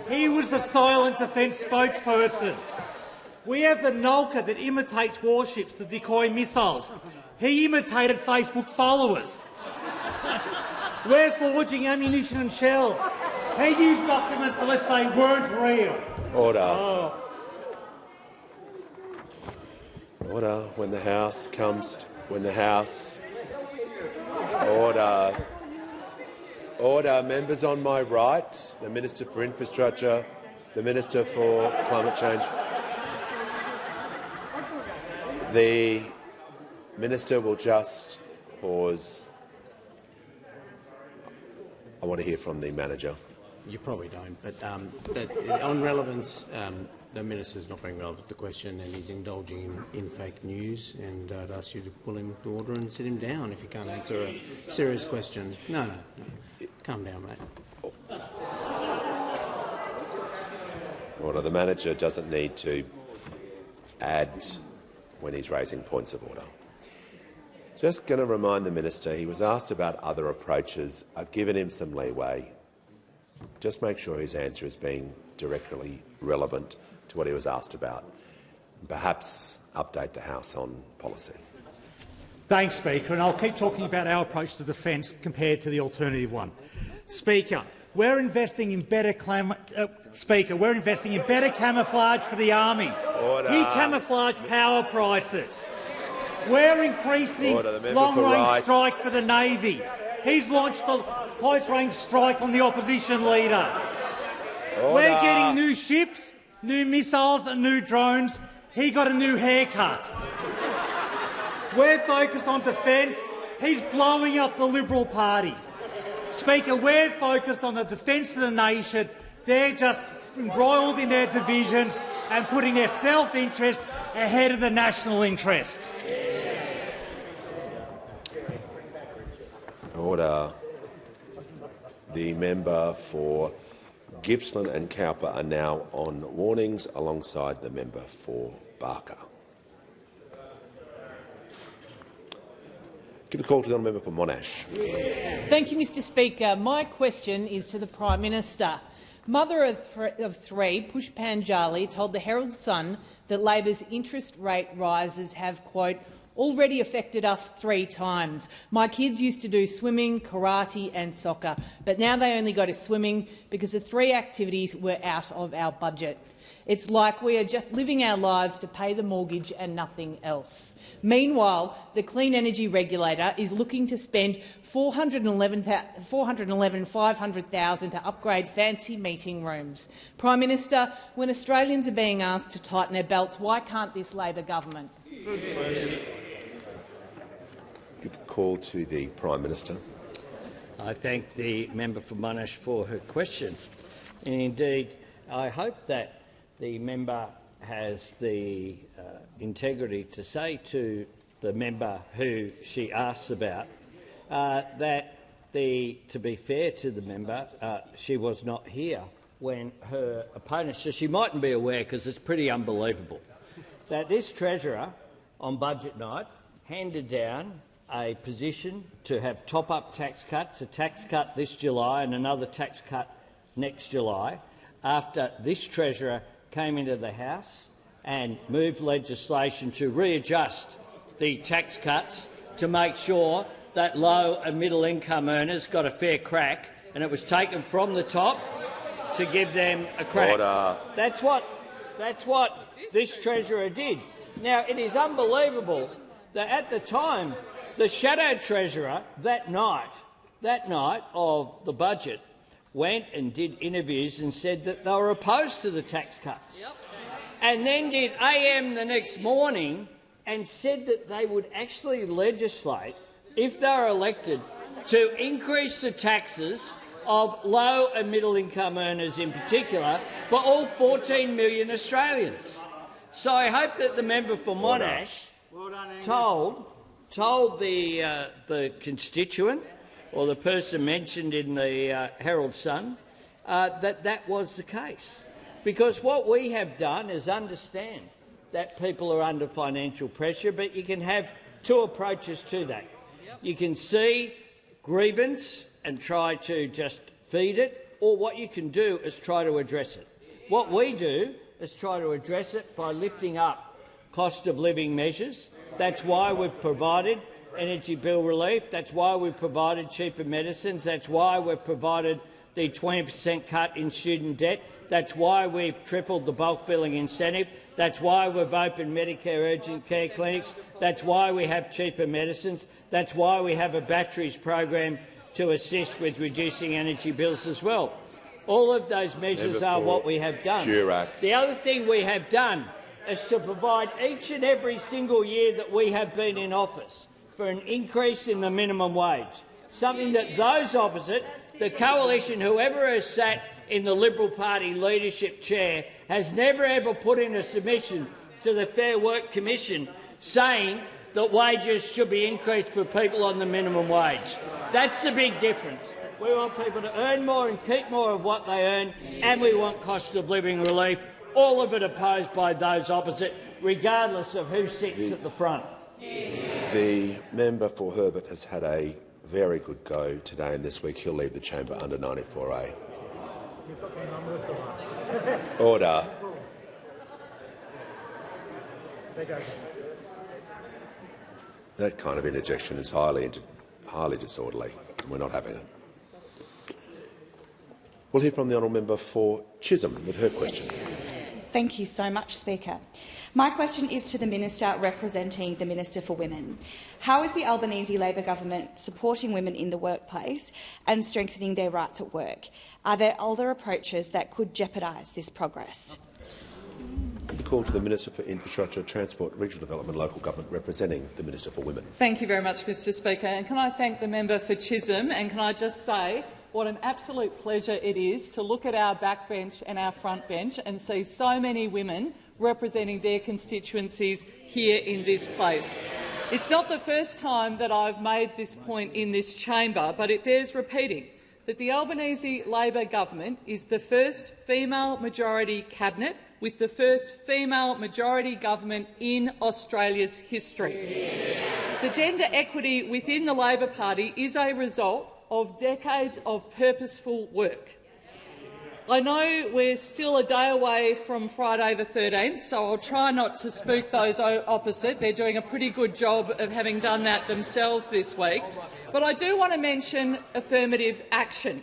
He was the silent defence spokesperson. We have the Nulka that imitates warships to decoy missiles. He imitated Facebook followers. We're forging ammunition and shells. He used documents that, let's say, weren't real. Order. Oh. Order. When the House comes... Order. Order. Members on my right, the Minister for Infrastructure, the Minister for Climate Change. The Minister will just pause. I want to hear from the manager. You probably don't, but on relevance, the Minister's not being relevant to the question and he's indulging in fake news, and I'd ask you to pull him to order and sit him down if he can't answer a serious question. No. Calm down, mate. Order. The manager doesn't need to add when he's raising points of order. Just going to remind the minister he was asked about other approaches. I've given him some leeway. Just make sure his answer is being directly relevant to what he was asked about. Perhaps update the House on policy. Thanks, Speaker, and I'll keep talking about our approach to defence compared to the alternative one. Speaker, we're investing in better camouflage for the Army. Order. He camouflaged power prices. We're increasing long-range strike for the Navy. He's launched a close-range strike on the opposition leader. Order. We're getting new ships, new missiles and new drones. He got a new haircut. We're focused on defence. He's blowing up the Liberal Party. Speaker, we're focused on the defence of the nation. They're just embroiled in their divisions and putting their self-interest ahead of the national interest. Order. The member for Gippsland and Cowper are now on warnings alongside the member for Barker. Give a call to the member for Monash. Thank you, Mr Speaker. My question is to the Prime Minister. Mother of 3, Pushpan Jali, told the Herald Sun that Labor's interest rate rises have, quote, already affected us 3 times. My kids used to do swimming, karate and soccer, but now they only go to swimming because the 3 activities were out of our budget. It's like we are just living our lives to pay the mortgage and nothing else. Meanwhile, the Clean Energy Regulator is looking to spend $411,500 to upgrade fancy meeting rooms. Prime Minister, when Australians are being asked to tighten their belts, why can't this Labor government? Give a call to the Prime Minister. I thank the member for Monash for her question. And indeed, I hope that the member has the integrity to say to the member who she asks about that, to be fair to the member, she was not here when her opponent, so she mightn't be aware because it's pretty unbelievable, that this Treasurer on budget night handed down a position to have top-up tax cuts, a tax cut this July and another tax cut next July, after this Treasurer came into the House and moved legislation to readjust the tax cuts to make sure that low and middle income earners got a fair crack, and it was taken from the top to give them a crack. Order. That's what this Treasurer did. Now, it is unbelievable that at the time the shadow Treasurer that night of the budget went and did interviews and said that they were opposed to the tax cuts, and then did AM the next morning and said that they would actually legislate, if they were elected, to increase the taxes of low and middle income earners in particular, but all 14 million Australians. So I hope that the member for Monash told the constituent or the person mentioned in the Herald Sun that was the case. Because what we have done is understand that people are under financial pressure, but you can have 2 approaches to that. You can see grievance and try to just feed it, or what you can do is try to address it. What we do is try to address it by lifting up cost of living measures. That's why we've provided energy bill relief. That's why we've provided cheaper medicines. That's why we've provided the 20% cut in student debt. That's why we've tripled the bulk billing incentive. That's why we've opened Medicare urgent care clinics. That's why we have cheaper medicines. That's why we have a batteries program to assist with reducing energy bills as well. All of those measures are what we have done. The other thing we have done is to provide each and every single year that we have been in office for an increase in the minimum wage, something that those opposite, the coalition, whoever has sat in the Liberal Party leadership chair, has never ever put in a submission to the Fair Work Commission saying that wages should be increased for people on the minimum wage. That's the big difference. We want people to earn more and keep more of what they earn, and we want cost of living relief, all of it opposed by those opposite, regardless of who sits at the front. The member for Herbert has had a very good go today, and this week he'll leave the chamber under 94A. Order. That kind of interjection is highly disorderly, and we're not having it. We'll hear from the honourable member for Chisholm with her question. Thank you so much, Speaker. My question is to the Minister representing the Minister for Women. How is the Albanese Labor government supporting women in the workplace and strengthening their rights at work? Are there other approaches that could jeopardise this progress? The call to the Minister for Infrastructure, Transport, Regional Development, Local Government, representing the Minister for Women. Thank you very much, Mr Speaker. And can I thank the member for Chisholm, and can I just say what an absolute pleasure it is to look at our backbench and our front bench and see so many women representing their constituencies here in this place. It's not the first time that I've made this point in this chamber, but it bears repeating that the Albanese Labor government is the first female-majority cabinet with the first female-majority government in Australia's history. The gender equity within the Labor Party is a result of decades of purposeful work. I know we're still a day away from Friday the 13th, so I'll try not to spook those opposite. They're doing a pretty good job of having done that themselves this week. But I do want to mention affirmative action.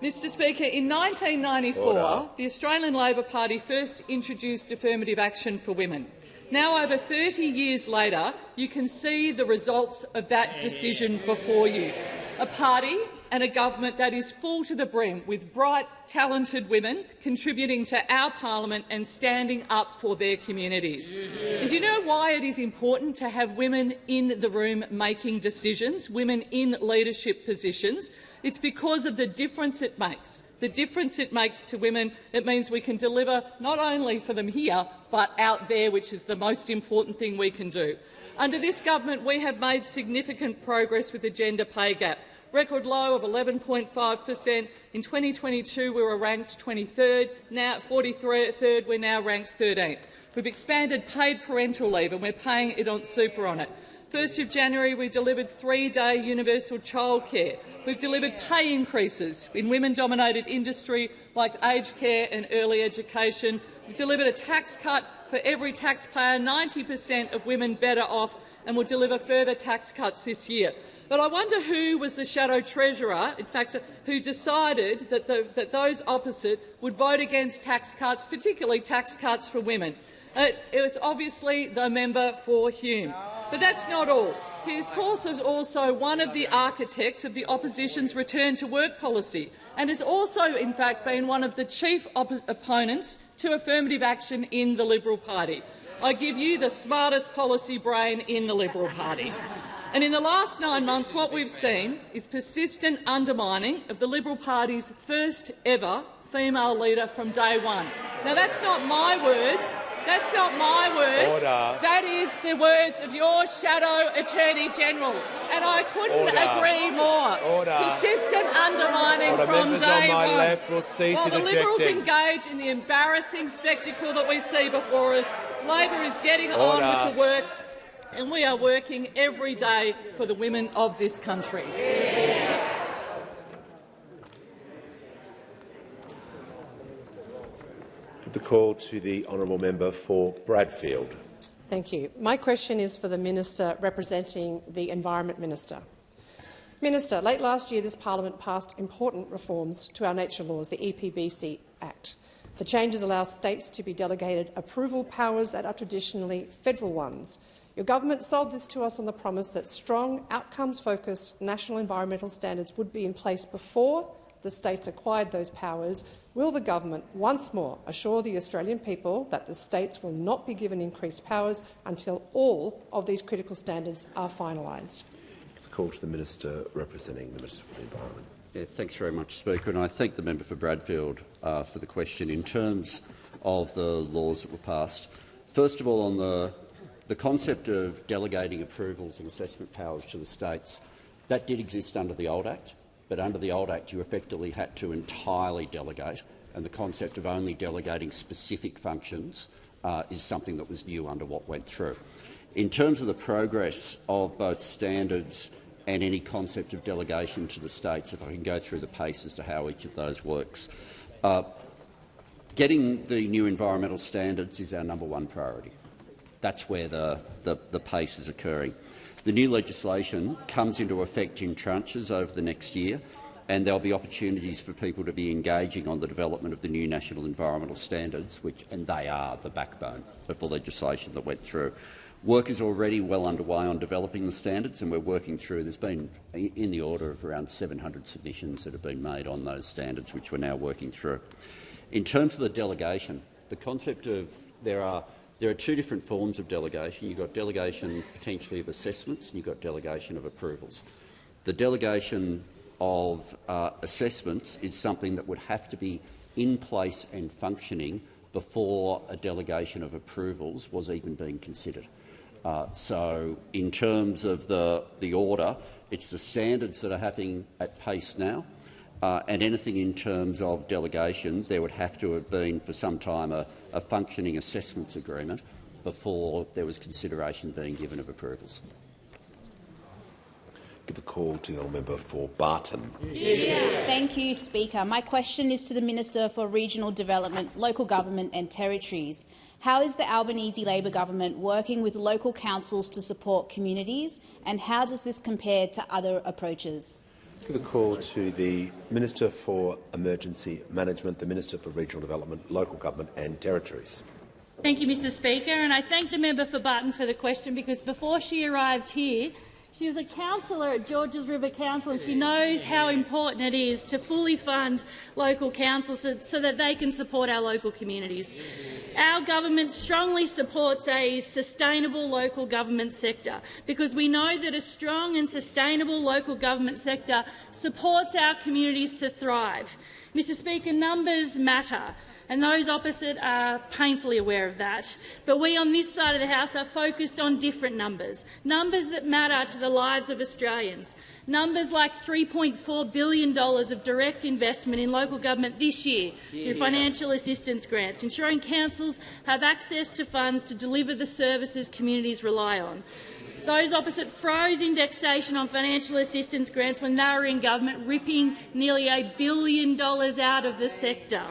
Mr Speaker, in 1994, the Australian Labor Party first introduced affirmative action for women. Now, over 30 years later, you can see the results of that decision before you. A party and a government that is full to the brim with bright, talented women contributing to our parliament and standing up for their communities. And do you know why it is important to have women in the room making decisions, women in leadership positions? It's because of the difference it makes. The difference it makes to women. It means we can deliver not only for them here, but out there, which is the most important thing we can do. Under this government, we have made significant progress with the gender pay gap. Record low of 11.5%. In 2022, we were ranked 23rd. Now, 43rd, we're now ranked 13th. We've expanded paid parental leave, and we're paying it on super on it. 1st of January, we delivered 3-day universal childcare. We've delivered pay increases in women-dominated industry like aged care and early education. We've delivered a tax cut for every taxpayer, 90% of women better off, and will deliver further tax cuts this year. But I wonder who was the shadow treasurer, in fact, who decided that those opposite would vote against tax cuts, particularly tax cuts for women. It was obviously the member for Hume. But that's not all. He, of course, is also one of the architects of the opposition's return to work policy and has also, in fact, been one of the chief opponents to affirmative action in the Liberal Party. I give you the smartest policy brain in the Liberal Party. And in the last 9 months, what we've seen is persistent undermining of the Liberal Party's first ever female leader from day one. Now, that's not my words. That's not my words. Order. That is the words of your shadow Attorney-General. And I couldn't agree more. Order. Persistent undermining from Members day on my one. left will cease While the Liberals interjecting. engage in the embarrassing spectacle that we see before us, Labor is getting on with the work, and we are working every day for the women of this country. The call to the honourable member for Bradfield. Thank you. My question is for the Minister representing the Environment Minister. Minister, late last year this parliament passed important reforms to our nature laws, the EPBC Act. The changes allow states to be delegated approval powers that are traditionally federal ones. Your government sold this to us on the promise that strong, outcomes-focused national environmental standards would be in place before the states acquired those powers. Will the government once more assure the Australian people that the states will not be given increased powers until all of these critical standards are finalised? The call to the Minister representing the Minister for the Environment. Yeah, thanks very much, Speaker, and I thank the member for Bradfield for the question. In terms of the laws that were passed, first of all, on the concept of delegating approvals and assessment powers to the states, that did exist under the old Act, but under the old Act you effectively had to entirely delegate, and the concept of only delegating specific functions is something that was new under what went through. In terms of the progress of both standards and any concept of delegation to the states, if I can go through the pace as to how each of those works. Getting the new environmental standards is our #1 priority. That's where the pace is occurring. The new legislation comes into effect in tranches over the next year, and there will be opportunities for people to be engaging on the development of the new national environmental standards, and they are the backbone of the legislation that went through. Work is already well underway on developing the standards, and we're working through. There's been in the order of around 700 submissions that have been made on those standards, which we're now working through. In terms of the delegation, the concept of there are two different forms of delegation. You've got delegation potentially of assessments, and you've got delegation of approvals. The delegation of assessments is something that would have to be in place and functioning before a delegation of approvals was even being considered. So in terms of the order, it's the standards that are happening at pace now, and anything in terms of delegation, there would have to have been for some time a functioning assessments agreement before there was consideration being given of approvals. Give the call to the honourable member for Barton. Thank you, Speaker. My question is to the Minister for Regional Development, Local Government and Territories. How is the Albanese Labor government working with local councils to support communities, and how does this compare to other approaches? Give the call to the Minister for Emergency Management, the Minister for Regional Development, Local Government and Territories. Thank you, Mr Speaker, and I thank the member for Barton for the question, because before she arrived here, she was a councillor at Georges River Council, and she knows how important it is to fully fund local councils so that they can support our local communities. Our government strongly supports a sustainable local government sector, because we know that a strong and sustainable local government sector supports our communities to thrive. Mr Speaker, numbers matter, and those opposite are painfully aware of that. But we on this side of the House are focused on different numbers, numbers that matter to the lives of Australians, numbers like $3.4 billion of direct investment in local government this year through financial assistance grants, ensuring councils have access to funds to deliver the services communities rely on. Those opposite froze indexation on financial assistance grants when they were in government, ripping nearly $1 billion out of the sector.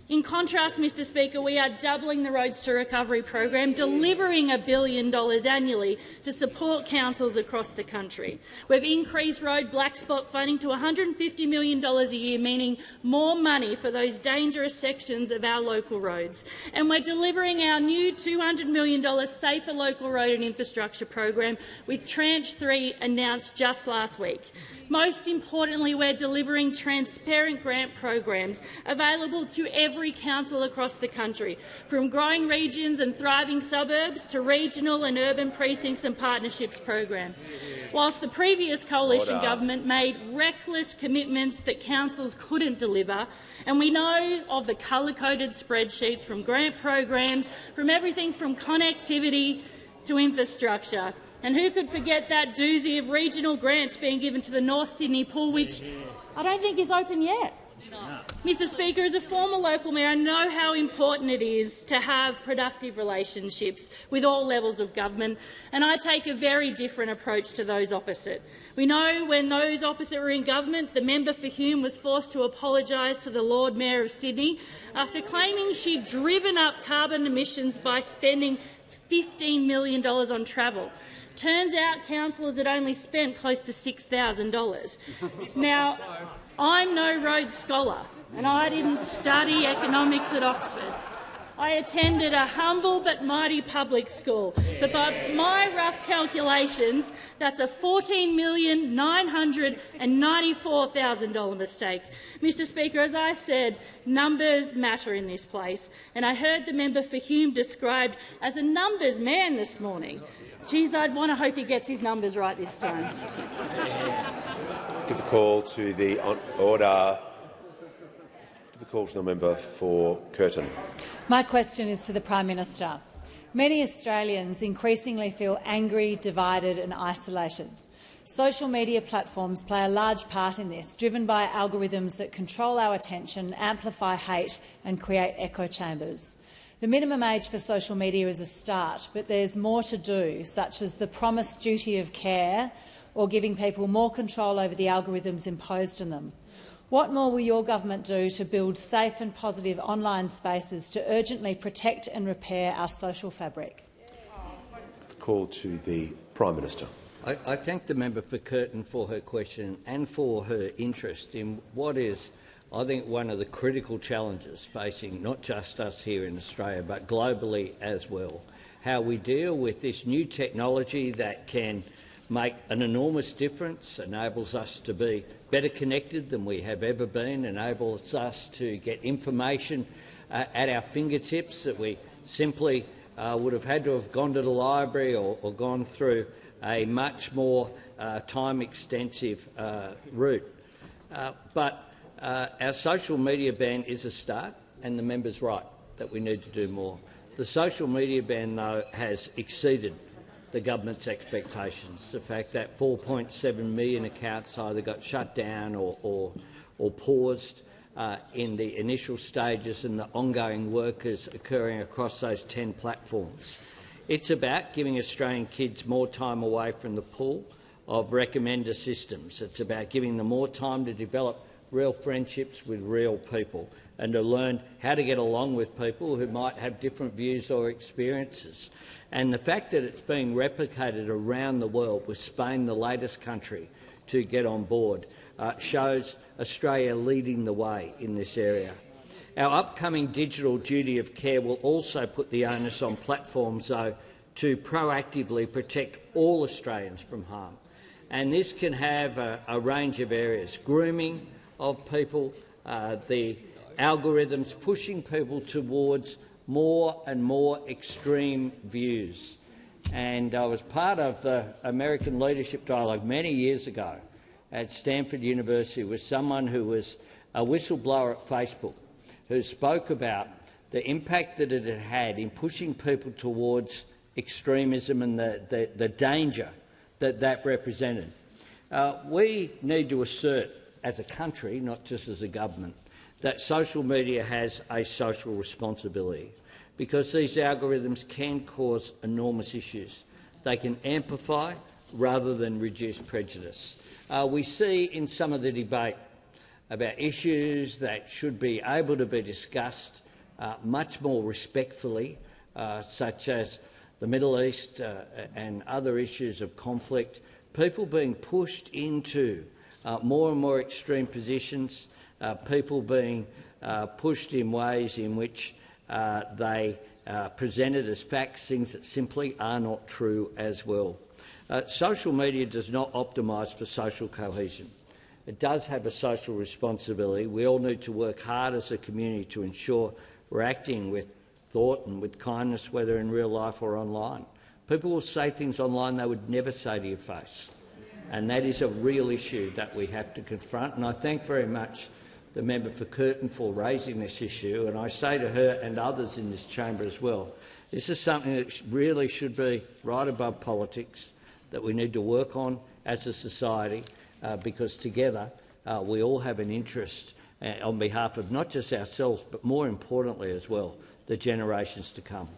In contrast, Mr Speaker, we are doubling the Roads to Recovery program, delivering $1 billion annually to support councils across the country. We've increased road black spot funding to $150 million a year, meaning more money for those dangerous sections of our local roads. And we're delivering our new $200 million Safer Local Road and Infrastructure program, with Tranche 3 announced just last week. Most importantly, we're delivering transparent grant programs available to every council across the country, from growing regions and thriving suburbs to regional and urban precincts and partnerships program. Whilst the previous coalition government made reckless commitments that councils couldn't deliver, and we know of the colour-coded spreadsheets from grant programs, from everything from connectivity to infrastructure. And who could forget that doozy of regional grants being given to the North Sydney pool, which I don't think is open yet. Mr Speaker, as a former local mayor, I know how important it is to have productive relationships with all levels of government, and I take a very different approach to those opposite. We know when those opposite were in government, the member for Hume was forced to apologise to the Lord Mayor of Sydney after claiming she'd driven up carbon emissions by spending $15 million on travel. Turns out councillors had only spent close to $6,000. Now, I'm no Rhodes Scholar, and I didn't study economics at Oxford. I attended a humble but mighty public school, but by my rough calculations, that's a $14,994,000 mistake. Mr Speaker, as I said, numbers matter in this place, and I heard the member for Hume described as a numbers man this morning. Geez, I'd want to hope he gets his numbers right this time. Give the call to the order. Give the call to the member for Curtin. My question is to the Prime Minister. Many Australians increasingly feel angry, divided and isolated. Social media platforms play a large part in this, driven by algorithms that control our attention, amplify hate and create echo chambers. The minimum age for social media is a start, but there's more to do, such as the promised duty of care or giving people more control over the algorithms imposed on them. What more will your government do to build safe and positive online spaces to urgently protect and repair our social fabric? Call to the Prime Minister. I thank the member for Curtin for her question and for her interest in what is, I think, one of the critical challenges facing not just us here in Australia but globally as well. How we deal with this new technology that can make an enormous difference, enables us to be better connected than we have ever been, enables us to get information at our fingertips that we simply would have had to have gone to the library or gone through a much more time-extensive route. But our social media ban is a start, and the member's right that we need to do more. The social media ban, though, has exceeded the government's expectations. The fact that 4.7 million accounts either got shut down or paused in the initial stages, and the ongoing work is occurring across those 10 platforms. It's about giving Australian kids more time away from the pool, of recommender systems. It's about giving them more time to develop real friendships with real people and to learn how to get along with people who might have different views or experiences. And the fact that it's being replicated around the world, with Spain the latest country to get on board, shows Australia leading the way in this area. Our upcoming digital duty of care will also put the onus on platforms, though, to proactively protect all Australians from harm. And this can have a range of areas: grooming of people, the algorithms pushing people towards more and more extreme views. And I was part of the American Leadership Dialogue many years ago at Stanford University with someone who was a whistleblower at Facebook, who spoke about the impact that it had had in pushing people towards extremism and the danger that that represented. We need to assert as a country, not just as a government, that social media has a social responsibility, because these algorithms can cause enormous issues. They can amplify rather than reduce prejudice. We see in some of the debate about issues that should be able to be discussed much more respectfully, such as the Middle East and other issues of conflict, people being pushed into more and more extreme positions, people being pushed in ways in which they presented as facts, things that simply are not true as well. Social media does not optimise for social cohesion. It does have a social responsibility. We all need to work hard as a community to ensure we're acting with thought and with kindness, whether in real life or online. People will say things online they would never say to your face, and that is a real issue that we have to confront. And I thank very much the member for Curtin for raising this issue, and I say to her and others in this chamber as well, this is something that really should be right above politics, that we need to work on as a society, because together we all have an interest on behalf of not just ourselves but more importantly as well the generations to come.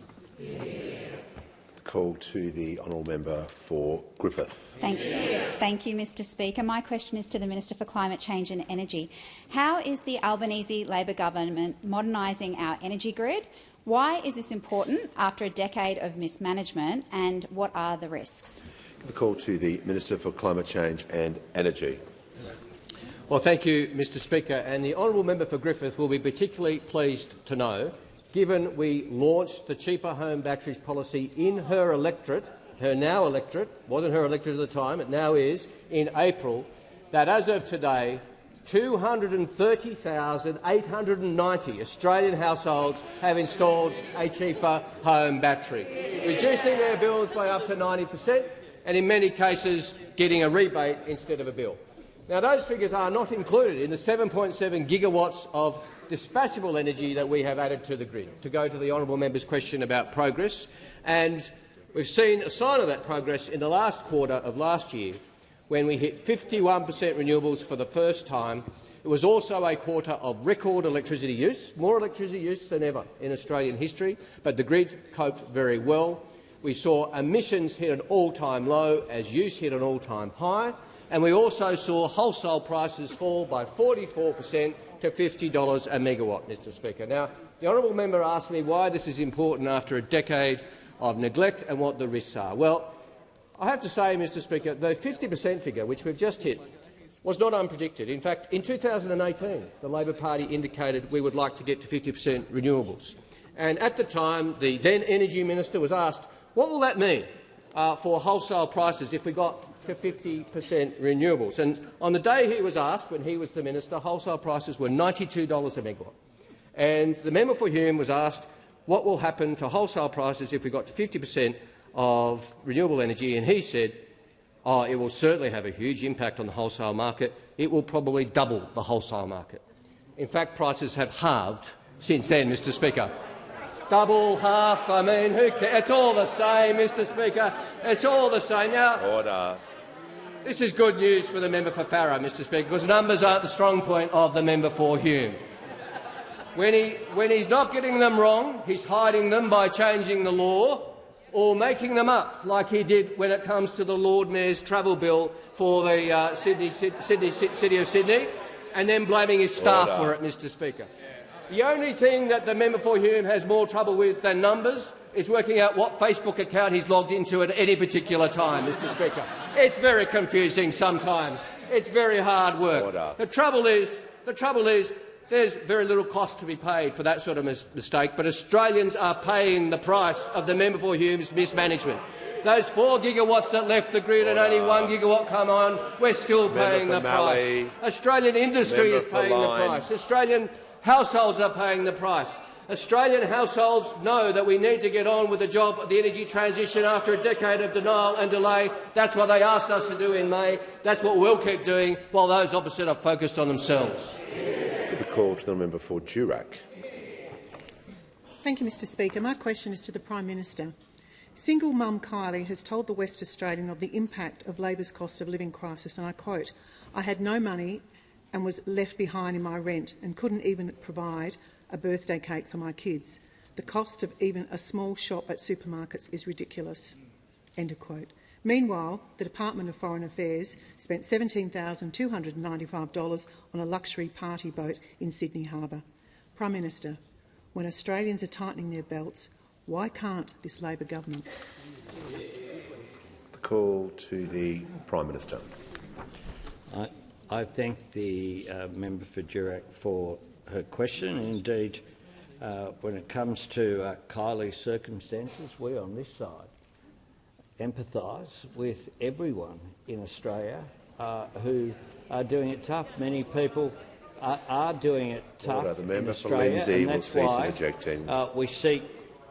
Call to the honourable member for Griffith. Thank you, Mr Speaker. My question is to the Minister for Climate Change and Energy. How is the Albanese Labor government modernising our energy grid? Why is this important after a decade of mismanagement, and what are the risks? The call to the Minister for Climate Change and Energy. Well, thank you, Mr Speaker. And the honourable member for Griffith will be particularly pleased to know, given we launched the cheaper home batteries policy in her electorate, her now electorate, wasn't her electorate at the time, it now is, in April, that as of today 230,890 Australian households have installed a cheaper home battery, reducing their bills by up to 90% and in many cases getting a rebate instead of a bill. Now, those figures are not included in the 7.7 gigawatts of dispatchable energy that we have added to the grid. To go to the honourable member's question about progress, and we've seen a sign of that progress in the last quarter of last year, when we hit 51% renewables for the first time. It was also a quarter of record electricity use, more electricity use than ever in Australian history, but the grid coped very well. We saw emissions hit an all-time low as use hit an all-time high, and we also saw wholesale prices fall by 44% to $50 a megawatt, Mr Speaker. Now, the honourable member asked me why this is important after a decade of neglect and what the risks are. Well, I have to say, Mr Speaker, the 50% figure, which we've just hit, was not unpredicted. In fact, in 2018, the Labor Party indicated we would like to get to 50% renewables. And at the time, the then Energy Minister was asked, what will that mean for wholesale prices if we got to 50% renewables? And on the day he was asked, when he was the Minister, wholesale prices were $92 a megawatt. And the member for Hume was asked, what will happen to wholesale prices if we got to 50% of renewable energy, and he said, oh, it will certainly have a huge impact on the wholesale market. It will probably double the wholesale market. In fact, prices have halved since then, Mr Speaker. Double, half, I mean, who cares? It's all the same, Mr Speaker. It's all the same. Now, order. This is good news for the member for Farrer, Mr Speaker, because numbers aren't the strong point of the member for Hume. When he's not getting them wrong, he's hiding them by changing the law. or making them up like he did when it comes to the Lord Mayor's travel bill for the City of Sydney, and then blaming his staff for it, Mr Speaker. The only thing that the member for Hume has more trouble with than numbers is working out what Facebook account he's logged into at any particular time, Mr Speaker. It's very confusing sometimes. It's very hard work. The trouble is, there's very little cost to be paid for that sort of mistake, but Australians are paying the price of the member for Hume's mismanagement. Those 4 gigawatts that left the grid and only 1 gigawatt come on, we're still paying the price. Australian industry is paying the price. Australian households are paying the price. Australian households know that we need to get on with the job of the energy transition after a decade of denial and delay. That's what they asked us to do in May. That's what we'll keep doing while those opposite are focused on themselves. The call to the member for Durack. Thank you, Mr Speaker. My question is to the Prime Minister. Single mum Kylie has told the West Australian of the impact of Labor's cost of living crisis, and I quote, "I had no money and was left behind in my rent and couldn't even provide a birthday cake for my kids. The cost of even a small shop at supermarkets is ridiculous." End of quote. Meanwhile, the Department of Foreign Affairs spent $17,295 on a luxury party boat in Sydney Harbour. Prime Minister, when Australians are tightening their belts, why can't this Labor government? The call to the Prime Minister. I thank the member for Durack for her question. Indeed, when it comes to Kylie's circumstances, we on this side empathise with everyone in Australia who are doing it tough. Many people are doing it tough The member in for Australia, Lindsay and will that's cease why interjecting. we seek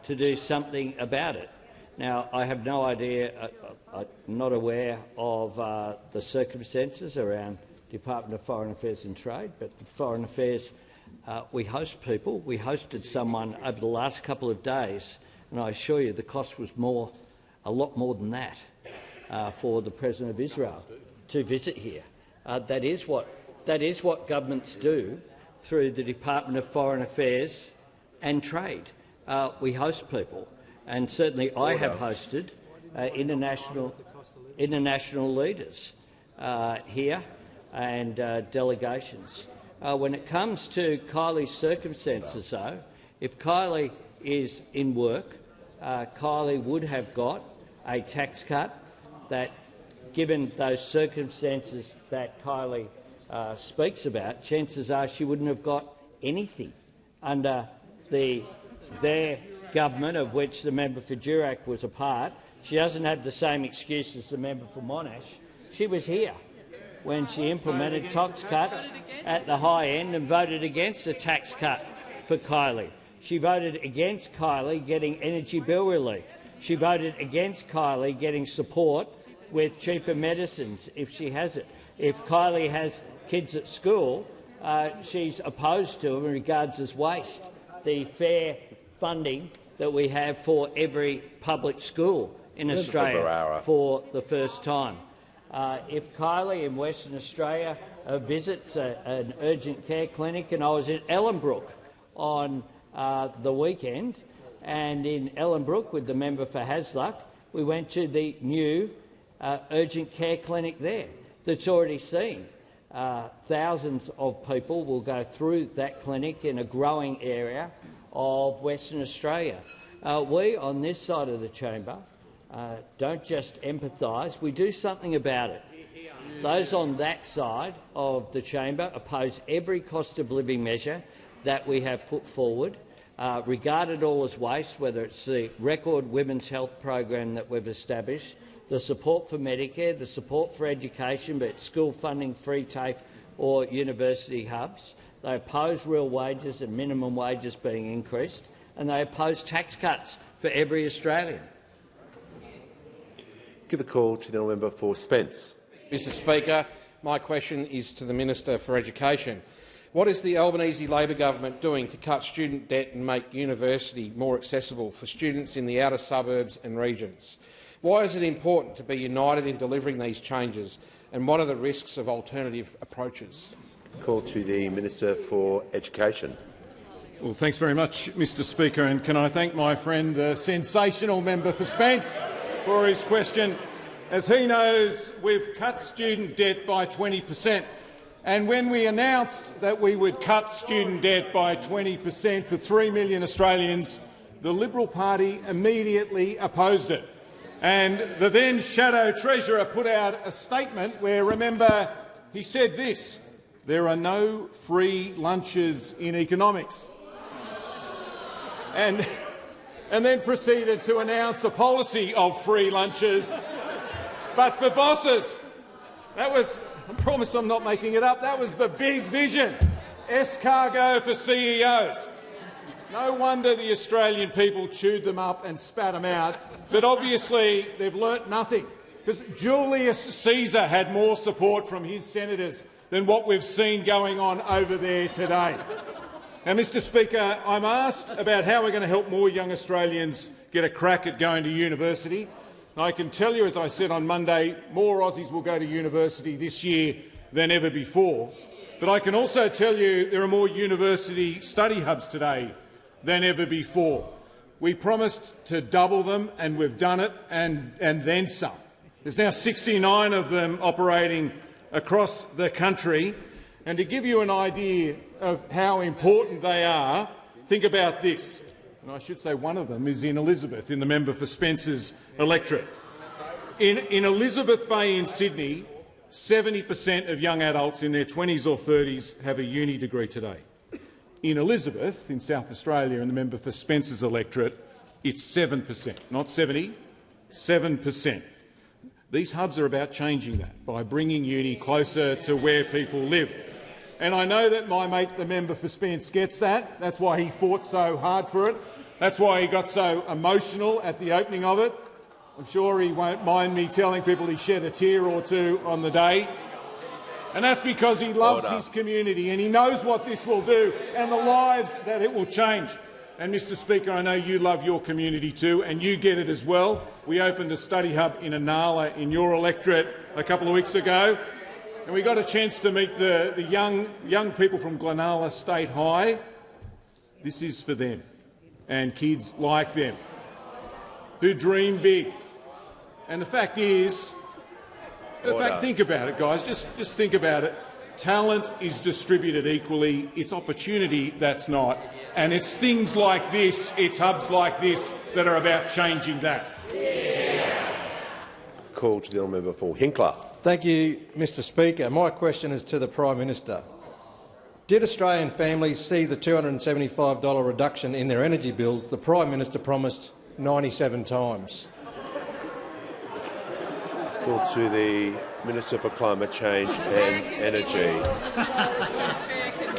to do something about it. Now, I have no idea, I'm not aware of the circumstances around Department of Foreign Affairs and Trade, but Foreign Affairs, we host people. We hosted someone over the last couple of days, and I assure you the cost was a lot more than that for the President of Israel to visit here. That is what governments do through the Department of Foreign Affairs and Trade. We host people, and certainly I have hosted international leaders here and delegations. When it comes to Kylie's circumstances, though, if Kylie is in work, Kylie would have got a tax cut that, given those circumstances that Kylie speaks about, chances are she wouldn't have got anything under their government, of which the member for Durack was a part. She doesn't have the same excuse as the member for Monash. She was here when she implemented tax cuts at the high end and voted against a tax cut for Kylie. She voted against Kylie getting energy bill relief. She voted against Kylie getting support with cheaper medicines if she has it. If Kylie has kids at school, she's opposed to, in regards as waste, the fair funding that we have for every public school in Australia for the first time. If Kylie in Western Australia visits an urgent care clinic, and I was in Ellenbrook on the weekend, and in Ellenbrook with the member for Hasluck, we went to the new urgent care clinic there that's already seen. Thousands of people will go through that clinic in a growing area of Western Australia. We on this side of the chamber don't just empathise, we do something about it. Those on that side of the chamber oppose every cost of living measure that we have put forward, regard it all as waste, whether it's the record women's health program that we've established, the support for Medicare, the support for education, but school funding, free TAFE or university hubs. They oppose real wages and minimum wages being increased, and they oppose tax cuts for every Australian. Give the call to the member for Spence. Mr Speaker, my question is to the Minister for Education. What is the Albanese Labor government doing to cut student debt and make university more accessible for students in the outer suburbs and regions? Why is it important to be united in delivering these changes, and what are the risks of alternative approaches? Call to the Minister for Education. Well, thanks very much, Mr Speaker, and can I thank my friend, the sensational member for Spence, for his question. As he knows, we've cut student debt by 20%, and when we announced that we would cut student debt by 20% for 3 million Australians, the Liberal Party immediately opposed it. And the then Shadow Treasurer put out a statement where, remember, he said this: "There are no free lunches in economics." And then proceeded to announce a policy of free lunches, but for bosses. That was, I promise I'm not making it up, that was the big vision. Escargot for CEOs. No wonder the Australian people chewed them up and spat them out, but obviously they've learnt nothing, because Julius Caesar had more support from his senators than what we've seen going on over there today. Now, Mr Speaker, I'm asked about how we're going to help more young Australians get a crack at going to university. I can tell you, as I said on Monday, more Aussies will go to university this year than ever before. But I can also tell you there are more university study hubs today than ever before. We promised to double them, and we've done it, and then some. There's now 69 of them operating across the country. And to give you an idea of how important they are, think about this. And I should say one of them is in Elizabeth, in the member for Spencer's electorate. In Elizabeth Bay in Sydney, 70% of young adults in their 20s or 30s have a uni degree today. In Elizabeth, in South Australia, in the member for Spencer's electorate, it's 7%, not 70, 7%. These hubs are about changing that by bringing uni closer to where people live. And I know that my mate, the member for Spence, gets that. That's why he fought so hard for it. That's why he got so emotional at the opening of it. I'm sure he won't mind me telling people he shed a tear or two on the day. And that's because he loves his community and he knows what this will do and the lives that it will change. And, Mr Speaker, I know you love your community too, and you get it as well. We opened a study hub in Inala in your electorate a couple of weeks ago, and we got a chance to meet the young people from Glenalla State High. This is for them and kids like them who dream big. And the fact is, think about it, guys. Just think about it. Talent is distributed equally. It's opportunity that's not. And it's things like this, it's hubs like this that are about changing that. Call to the honourable member for Hinkler. Thank you, Mr Speaker. My question is to the Prime Minister. Did Australian families see the $275 reduction in their energy bills the Prime Minister promised 97 times? Call to the Minister for Climate Change and Energy.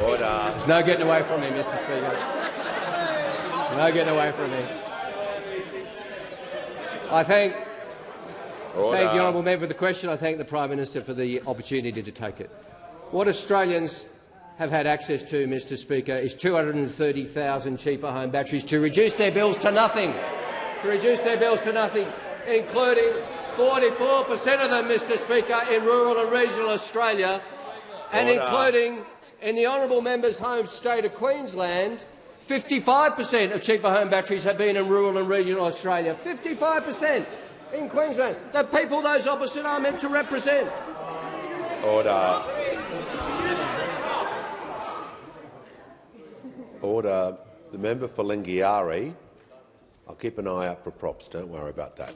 Order. There's no getting away from him, Mr Speaker. No getting away from him. I thank the honourable member for the question. I thank the Prime Minister for the opportunity to take it. What Australians have had access to, Mr Speaker, is 230,000 cheaper home batteries to reduce their bills to nothing. Including 44% of them, Mr Speaker, in rural and regional Australia, and including in the honourable member's home state of Queensland, 55% of cheaper home batteries have been in rural and regional Australia. 55% in Queensland. The people those opposite are meant to represent. Order. Order. The member for Lingiari. I'll keep an eye out for props. Don't worry about that.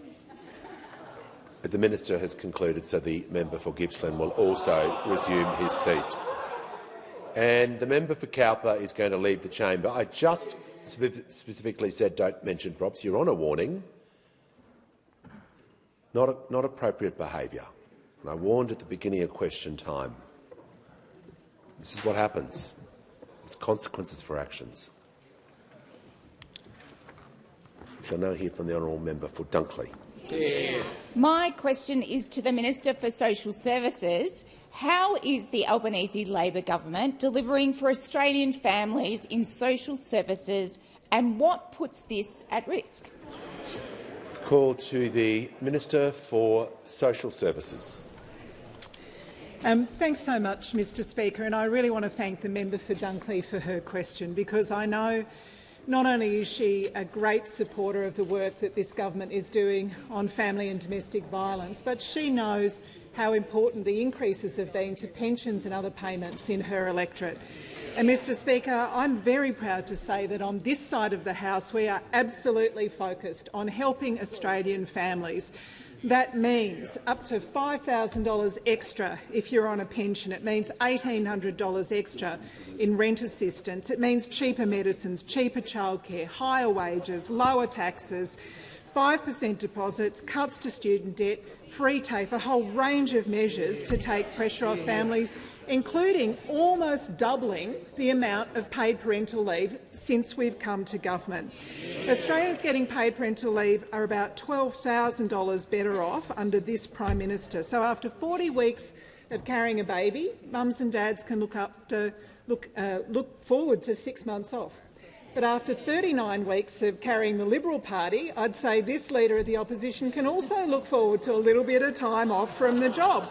But the minister has concluded, so the member for Gippsland will also resume his seat. And the member for Cowper is going to leave the chamber. I just specifically said don't mention props. You're on a warning. Not appropriate behaviour. And I warned at the beginning of question time. This is what happens. There's consequences for actions. We shall now hear from the honourable member for Dunkley. My question is to the Minister for Social Services. How is the Albanese Labor government delivering for Australian families in social services, and what puts this at risk? Call to the Minister for Social Services. Thanks so much, Mr Speaker, and I really want to thank the member for Dunkley for her question, because I know not only is she a great supporter of the work that this government is doing on family and domestic violence, but she knows how important the increases have been to pensions and other payments in her electorate. And, Mr Speaker, I'm very proud to say that on this side of the House we are absolutely focused on helping Australian families. That means up to $5,000 extra if you're on a pension. It means $1,800 extra in rent assistance. It means cheaper medicines, cheaper childcare, higher wages, lower taxes, 5% deposits, cuts to student debt, free TAFE, a whole range of measures to take pressure off families, including almost doubling the amount of paid parental leave since we've come to government. Australians getting paid parental leave are about $12,000 better off under this Prime Minister. So after 40 weeks of carrying a baby, mums and dads can look forward to 6 months off. But after 39 weeks of carrying the Liberal Party, I'd say this Leader of the Opposition can also look forward to a little bit of time off from the job.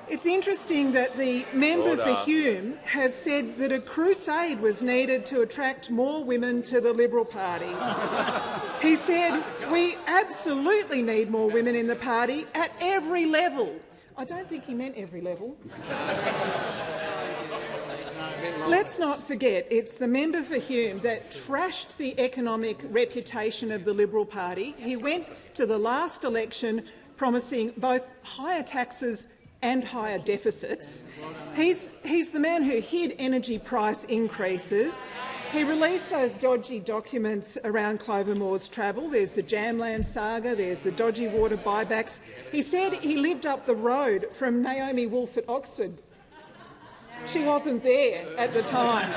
It's interesting that the member for Hume has said that a crusade was needed to attract more women to the Liberal Party. He said, we absolutely need more women in the party at every level. I don't think he meant every level. Let's not forget it's the member for Hume that trashed the economic reputation of the Liberal Party. He went to the last election promising both higher taxes and higher deficits. He's the man who hid energy price increases. He released those dodgy documents around Clover Moore's travel. There's the Jamland saga, there's the dodgy water buybacks. He said he lived up the road from Naomi Wolf at Oxford. She wasn't there at the time.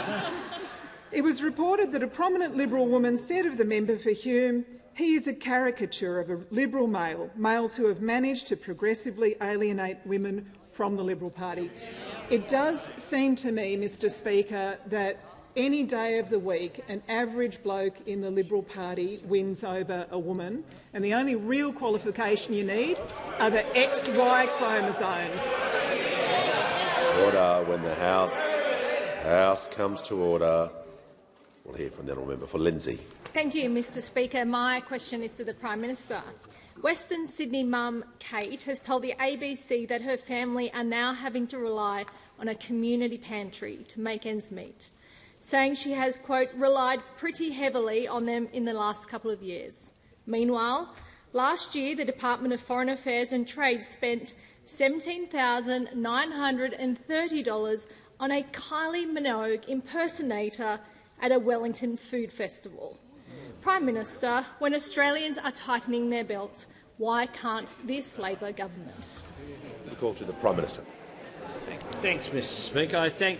It was reported that a prominent Liberal woman said of the member for Hume, he is a caricature of a Liberal male, males who have managed to progressively alienate women from the Liberal Party. It does seem to me, Mr Speaker, that any day of the week an average bloke in the Liberal Party wins over a woman, and the only real qualification you need are the XY chromosomes. Order. When the House comes to order. We'll hear from the honourable member for Lindsay. Thank you, Mr Speaker. My question is to the Prime Minister. Western Sydney mum Kate has told the ABC that her family are now having to rely on a community pantry to make ends meet, saying she has, quote, relied pretty heavily on them in the last couple of years. Meanwhile, last year the Department of Foreign Affairs and Trade spent $17,930 on a Kylie Minogue impersonator at a Wellington food festival. Prime Minister, when Australians are tightening their belts, why can't this Labor government? The call to the Prime Minister. Thanks, Mr Speaker. I thank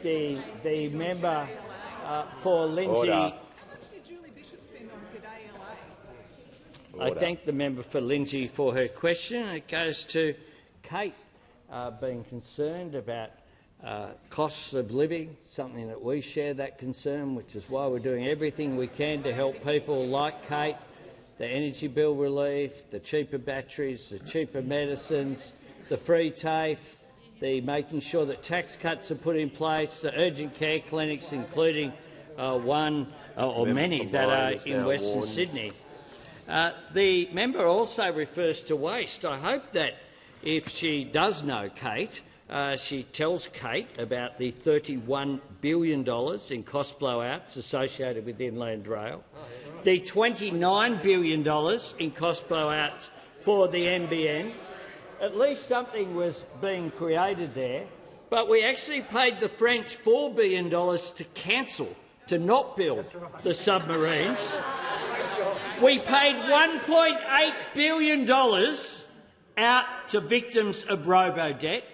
the member for Lindsay. Order. I thank the member for Lindsay for her question. It goes to Kate being concerned about costs of living, something that we share that concern, which is why we're doing everything we can to help people like Kate, the energy bill relief, the cheaper batteries, the cheaper medicines, the free TAFE, the making sure that tax cuts are put in place, the urgent care clinics, including one or many that are in Western Sydney. The member also refers to waste. I hope that if she does know Kate, she tells Kate about the $31 billion in cost blowouts associated with Inland Rail, the $29 billion in cost blowouts for the NBN. At least something was being created there, but we actually paid the French $4 billion to cancel, to not build the submarines. We paid $1.8 billion out to victims of robo-debt.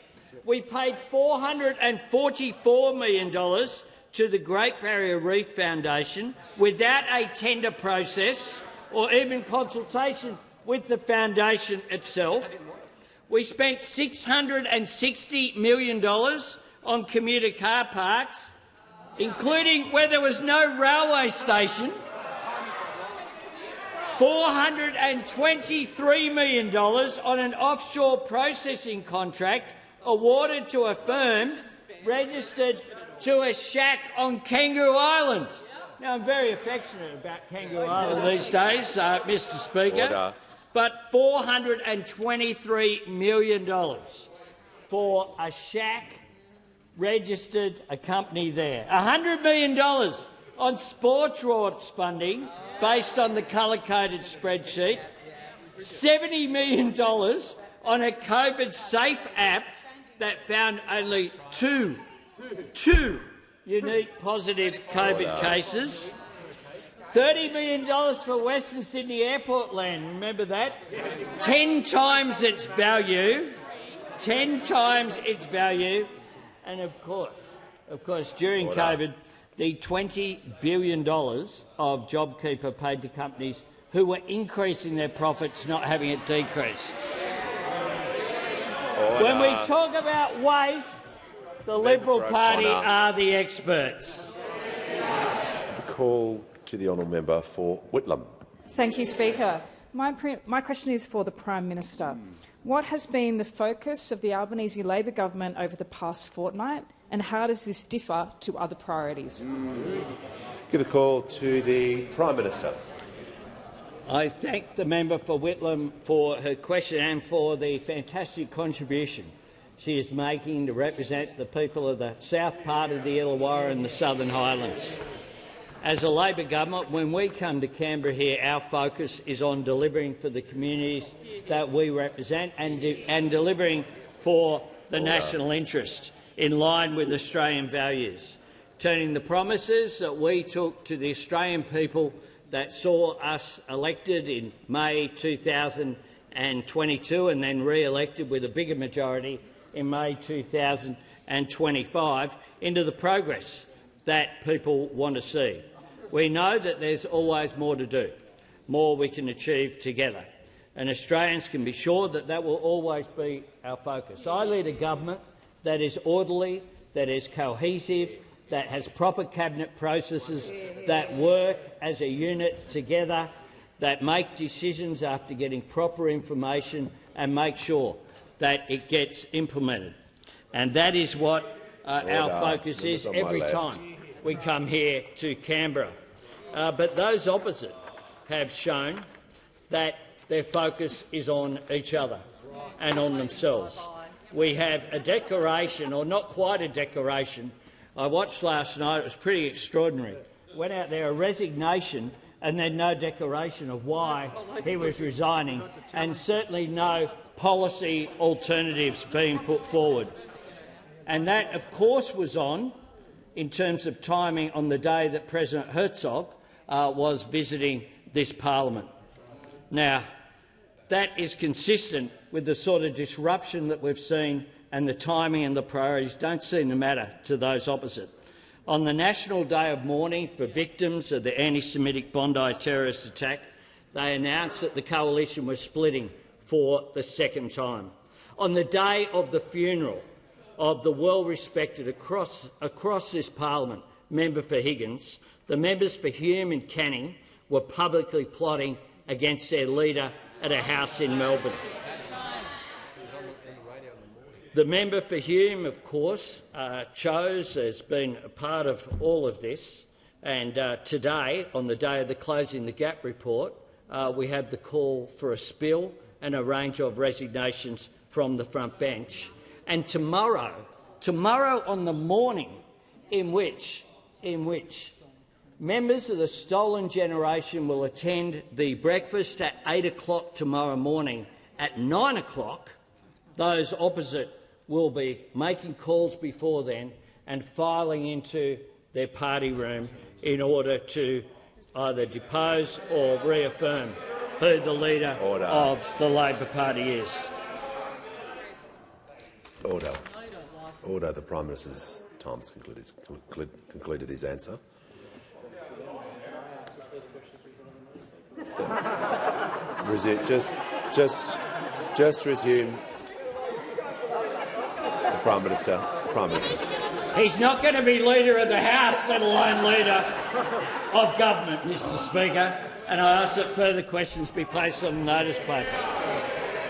We paid $444 million to the Great Barrier Reef Foundation without a tender process or even consultation with the foundation itself. We spent $660 million on commuter car parks, including where there was no railway station. $423 million on an offshore processing contract awarded to a firm registered to a shack on Kangaroo Island. Now, I'm very affectionate about Kangaroo Island these days, Mr Speaker, Order. but $423 million for a shack registered a company there. $100 million on sports rights funding based on the colour-coded spreadsheet. $70 million on a COVID-safe app that found only two unique positive COVID cases. $30 million for Western Sydney Airport land, remember that? 10 times its value. 10 times its value. And of course, during COVID, the $20 billion of JobKeeper paid to companies who were increasing their profits, not having it decrease. When we talk about waste, the Liberal Party are the experts. The call to the honourable member for Whitlam. Thank you, Speaker. My question is for the Prime Minister. What has been the focus of the Albanese Labor government over the past fortnight, and how does this differ to other priorities? Give a call to the Prime Minister. I thank the member for Whitlam for her question and for the fantastic contribution she is making to represent the people of the south part of the Illawarra and the Southern Highlands. As a Labor government, when we come to Canberra here, our focus is on delivering for the communities that we represent and delivering for the national interest in line with Australian values, turning the promises that we took to the Australian people that saw us elected in May 2022 and then re-elected with a bigger majority in May 2025 into the progress that people want to see. We know that there's always more to do, more we can achieve together, and Australians can be sure that that will always be our focus. I lead a government that is orderly, that is cohesive, that has proper cabinet processes, that work as a unit together, that make decisions after getting proper information and make sure that it gets implemented. And that is what our focus is every time we come here to Canberra. But those opposite have shown that their focus is on each other and on themselves. We have a declaration, or not quite a declaration. I watched last night, it was pretty extraordinary. Went out there, a resignation, and then no declaration of why he was resigning, and certainly no policy alternatives being put forward. And that, of course, was on, in terms of timing, on the day that President Herzog was visiting this parliament. Now, that is consistent with the sort of disruption that we've seen, and the timing and the priorities don't seem to matter to those opposite. On the National Day of Mourning for victims of the anti-Semitic Bondi terrorist attack, they announced that the coalition was splitting for the second time. On the day of the funeral of the well-respected across this parliament member for Higgins, the members for Hume and Canning were publicly plotting against their leader at a house in Melbourne. The member for Hume, of course, has been a part of all of this, and today, on the day of the Closing the Gap report, we have the call for a spill and a range of resignations from the front bench. And tomorrow on the morning in which members of the Stolen Generation will attend the breakfast at 8 o'clock tomorrow morning, at 9 o'clock, those opposite will be making calls before then and filing into their party room in order to either depose or reaffirm who the leader of the Labor Party is. Order. Order. The Prime Minister's time has concluded his answer. Just resume. The Prime Minister. He's not going to be Leader of the House, let alone Leader of Government, Mr Speaker. and I ask that further questions be placed on the notice paper.